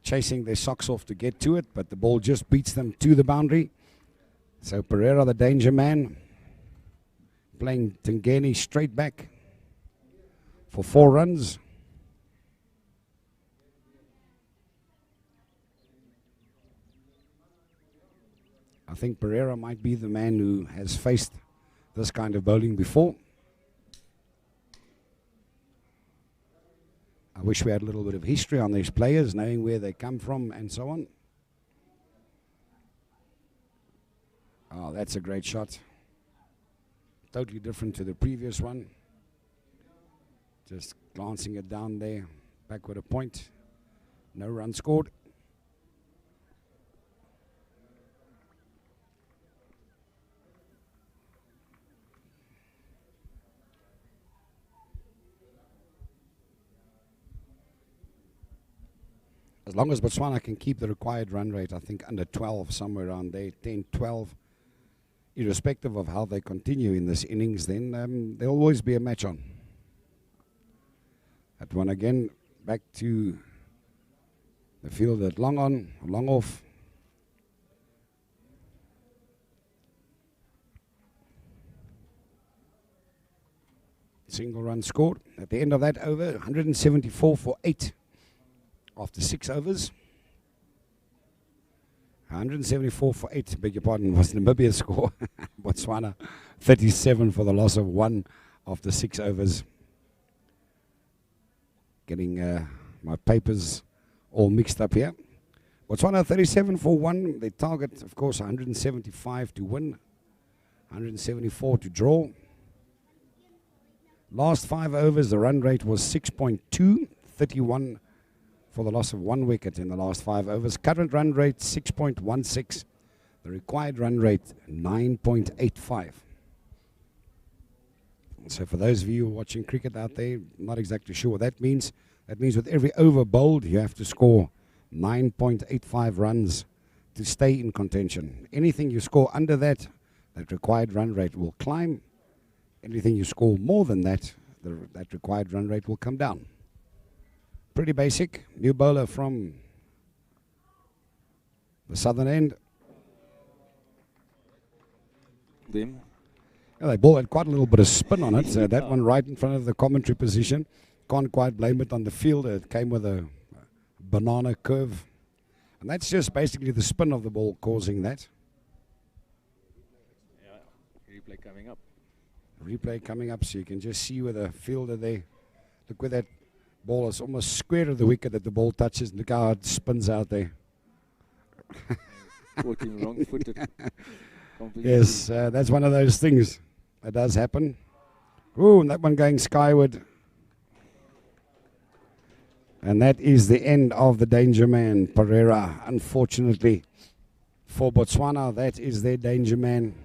chasing their socks off to get to it, but the ball just beats them to the boundary. So Pereira, the danger man, playing Tangeni straight back for 4 runs. I think Pereira might be the man who has faced this kind of bowling before. I wish we had a little bit of history on these players, knowing where they come from and so on. Oh, that's a great shot. Totally different to the previous one. Just glancing it down there, backward a point. No run scored. as long as Botswana can keep the required run rate, I think under 12, somewhere around there, 10, 12, irrespective of how they continue in this innings, then there'll always be a match on. That one again, back to the field at long on, long off. Single run scored. At the end of that over, 174 for 8 after 6 overs. 174 for 8, beg your pardon, was Namibia's score. Botswana, 37 for the loss of 1 after 6 overs. Getting my papers all mixed up here. Botswana 37 for 1. They target, of course, 175 to win, 174 to draw. Last 5 overs, the run rate was 6.2, 31 for the loss of 1 wicket in the last 5 overs. Current run rate 6.16. The required run rate 9.85. So for those of you watching cricket out there, not exactly sure what that means. That means with every over bowled, you have to score 9.85 runs to stay in contention. Anything you score under that, that required run rate will climb. Anything you score more than that, that required run rate will come down. Pretty basic. New bowler from the southern end. Them. Yeah, they ball had quite a little bit of spin on it. So that one right in front of the commentary position. Can't quite blame it on the field. It came with a banana curve. And that's just basically the spin of the ball causing that. Yeah, replay coming up. Replay coming up, so you can just see where the fielder there. Look where that ball is almost square of the wicket that the ball touches. Look how it spins out there. Caught him wrong-footed. Yes, that's one of those things that does happen. Ooh, and that one going skyward. And that is the end of the danger man, Pereira. Unfortunately for Botswana, that is their danger man.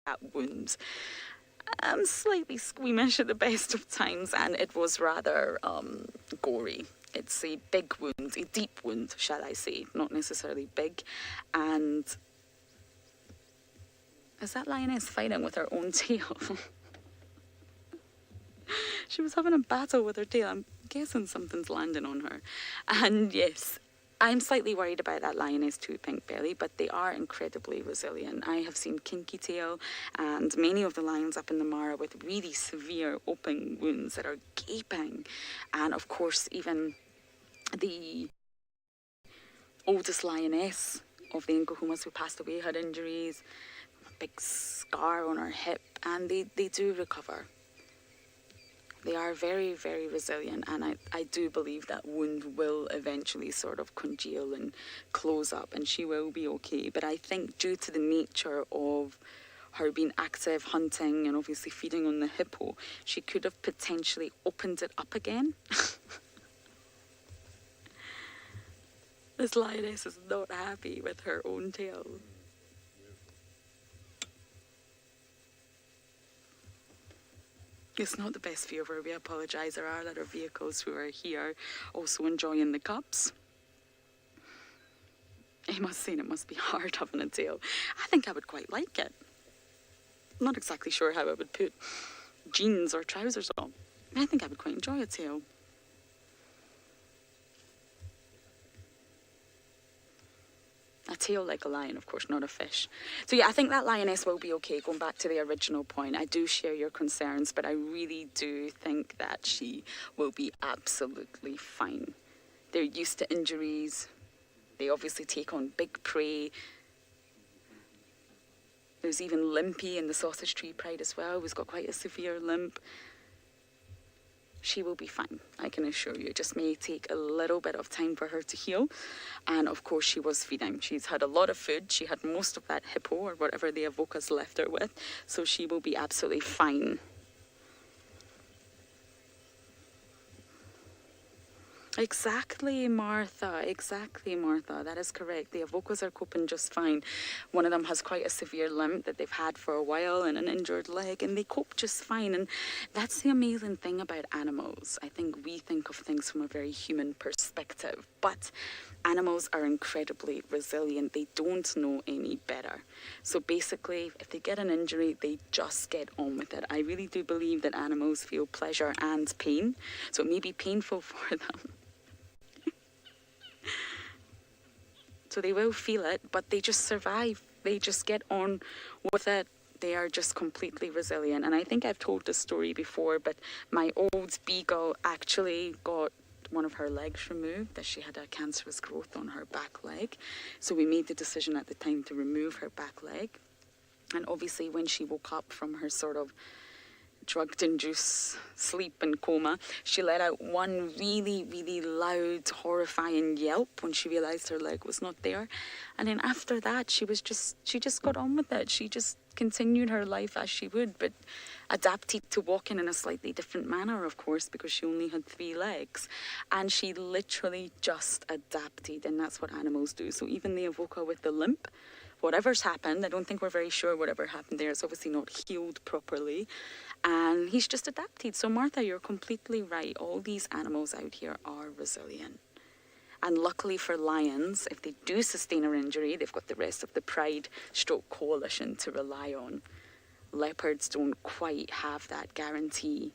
That wound. I'm slightly squeamish at the best of times, and it was rather gory. It's a big wound, a deep wound, shall I say, not necessarily big. And is that lioness fighting with her own tail? She was having a battle with her tail. I'm guessing something's landing on her. And yes, I'm slightly worried about that lioness too, Pink Belly, but they are incredibly resilient. I have seen kinky tail and many of the lions up in the Mara with really severe open wounds that are gaping. And of course, even The oldest lioness of the Nkuhumas who passed away had injuries, a big scar on her hip, and they do recover. They are very, very resilient, and I do believe that wound will eventually sort of congeal and close up, and she will be okay. But I think due to the nature of her being active, hunting, and obviously feeding on the hippo, she could have potentially opened it up again. This lioness is not happy with her own tail. It's not the best view where we apologise. There are other vehicles who are here also enjoying the cups. I must say it must be hard having a tail. I think I would quite like it. I'm not exactly sure how I would put jeans or trousers on. I think I would quite enjoy a tail. A tail like a lion, of course, not a fish. So yeah, I think that lioness will be okay, going back to the original point. I do share your concerns, but I really do think that she will be absolutely fine. They're used to injuries. They obviously take on big prey. There's even Limpy in the Sausage Tree Pride as well, who's got quite a severe limp. She will be fine, I can assure you. It just may take a little bit of time for her to heal. And of course she was feeding. She's had a lot of food. She had most of that hippo or whatever the avoca's left her with. So she will be absolutely fine. Exactly, Martha. Exactly, Martha. That is correct. The avocas are coping just fine. One of them has quite a severe limp that they've had for a while and an injured leg, and they cope just fine. And that's the amazing thing about animals. I think we think of things from a very human perspective, but animals are incredibly resilient. They don't know any better. So basically, if they get an injury, they just get on with it. I really do believe that animals feel pleasure and pain. So it may be painful for them. So they will feel it, but they just survive. They just get on with it. They are just completely resilient. And I think I've told this story before, but my old beagle actually got one of her legs removed, that she had a cancerous growth on her back leg. So we made the decision at the time to remove her back leg. And obviously when she woke up from her sort of drugged-induced sleep and coma, she let out one really, really loud, horrifying yelp when she realised her leg was not there. And then after that, she just got on with it. She just continued her life as she would, but adapted to walking in a slightly different manner, of course, because she only had 3 legs. And she literally just adapted, and that's what animals do. So even the avoca with the limp, whatever's happened, I don't think we're very sure whatever happened there. It's obviously not healed properly. And he's just adapted. So Martha, you're completely right. All these animals out here are resilient. And luckily for lions, if they do sustain an injury, they've got the rest of the Pride Stroke Coalition to rely on. Leopards don't quite have that guarantee.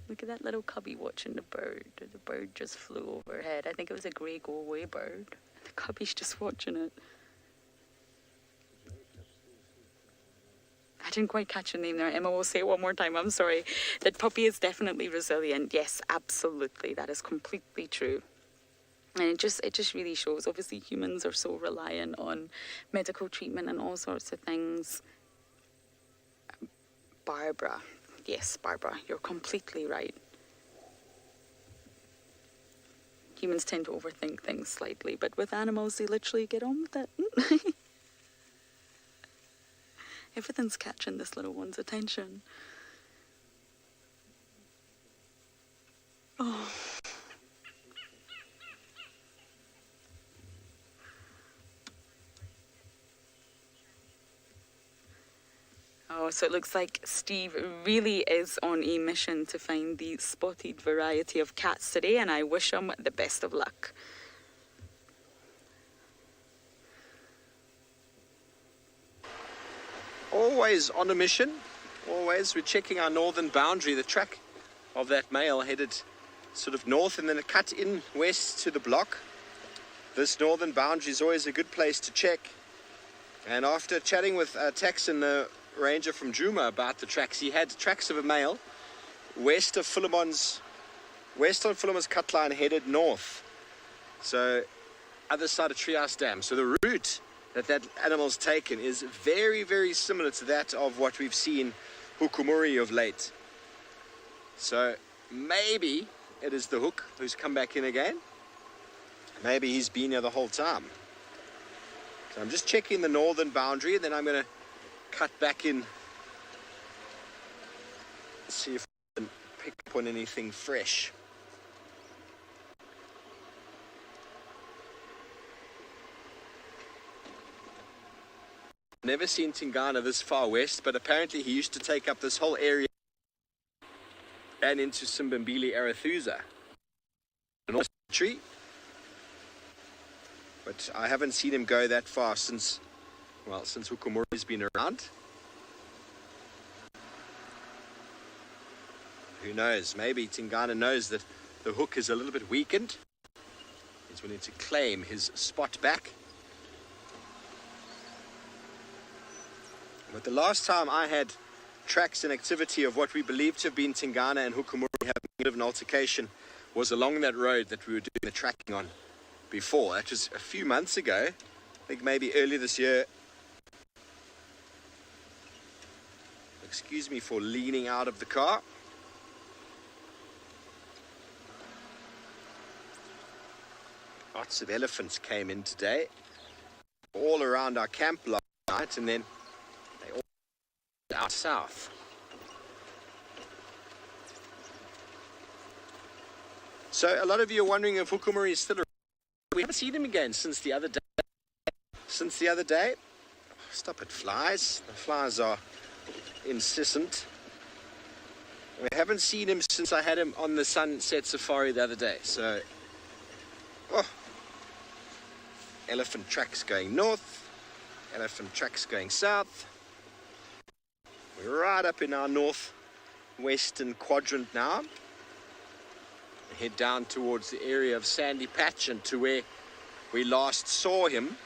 Look at that little cubby watching the bird. The bird just flew overhead. I think it was a grey go-away bird. The cubby's just watching it. I didn't quite catch the name there. Emma will say it one more time. I'm sorry. That puppy is definitely resilient. Yes, absolutely. That is completely true. And it just really shows. Obviously, humans are so reliant on medical treatment and all sorts of things. Barbara. Yes, Barbara, you're completely right. Humans tend to overthink things slightly, but with animals, they literally get on with it. Everything's catching this little one's attention. Oh. Oh, so it looks like Steve really is on a mission to find the spotted variety of cats today, and I wish him the best of luck. Always on a mission. Always. We're checking our northern boundary. The track of that male headed sort of north and then it cut in west to the block. This northern boundary is always a good place to check. And after chatting with Tex and the ranger from Juma about the tracks, he had tracks of a male west on Philemon's cut line, headed north. So other side of Treehouse Dam. So the route that animal's taken is very, very similar to that of what we've seen Hukumuri of late. So maybe it is the hook who's come back in again. Maybe he's been here the whole time. So I'm just checking the northern boundary, and then I'm going to cut back in, see if I can pick up on anything fresh. Never seen Tingana this far west, but apparently he used to take up this whole area and into Simbambili, Arathusa. An awesome tree. But I haven't seen him go that far since Hukumuri's been around. Who knows? Maybe Tingana knows that the hook is a little bit weakened. He's willing to claim his spot back. But the last time I had tracks and activity of what we believe to have been Tingana and Hukumuri having a bit of an altercation was along that road that we were doing the tracking on before. That was a few months ago. I think maybe early this year. Excuse me for leaning out of the car. Lots of elephants came in today, all around our camp last night, and then they all out south. So a lot of you are wondering if Hukumuri is still around. We haven't seen him again since the other day. Stop it, flies. The flies are incessant. We haven't seen him since I had him on the sunset safari the other day. So, elephant tracks going north, elephant tracks going south. We're right up in our northwestern quadrant now. We head down towards the area of Sandy Patch and to where we last saw him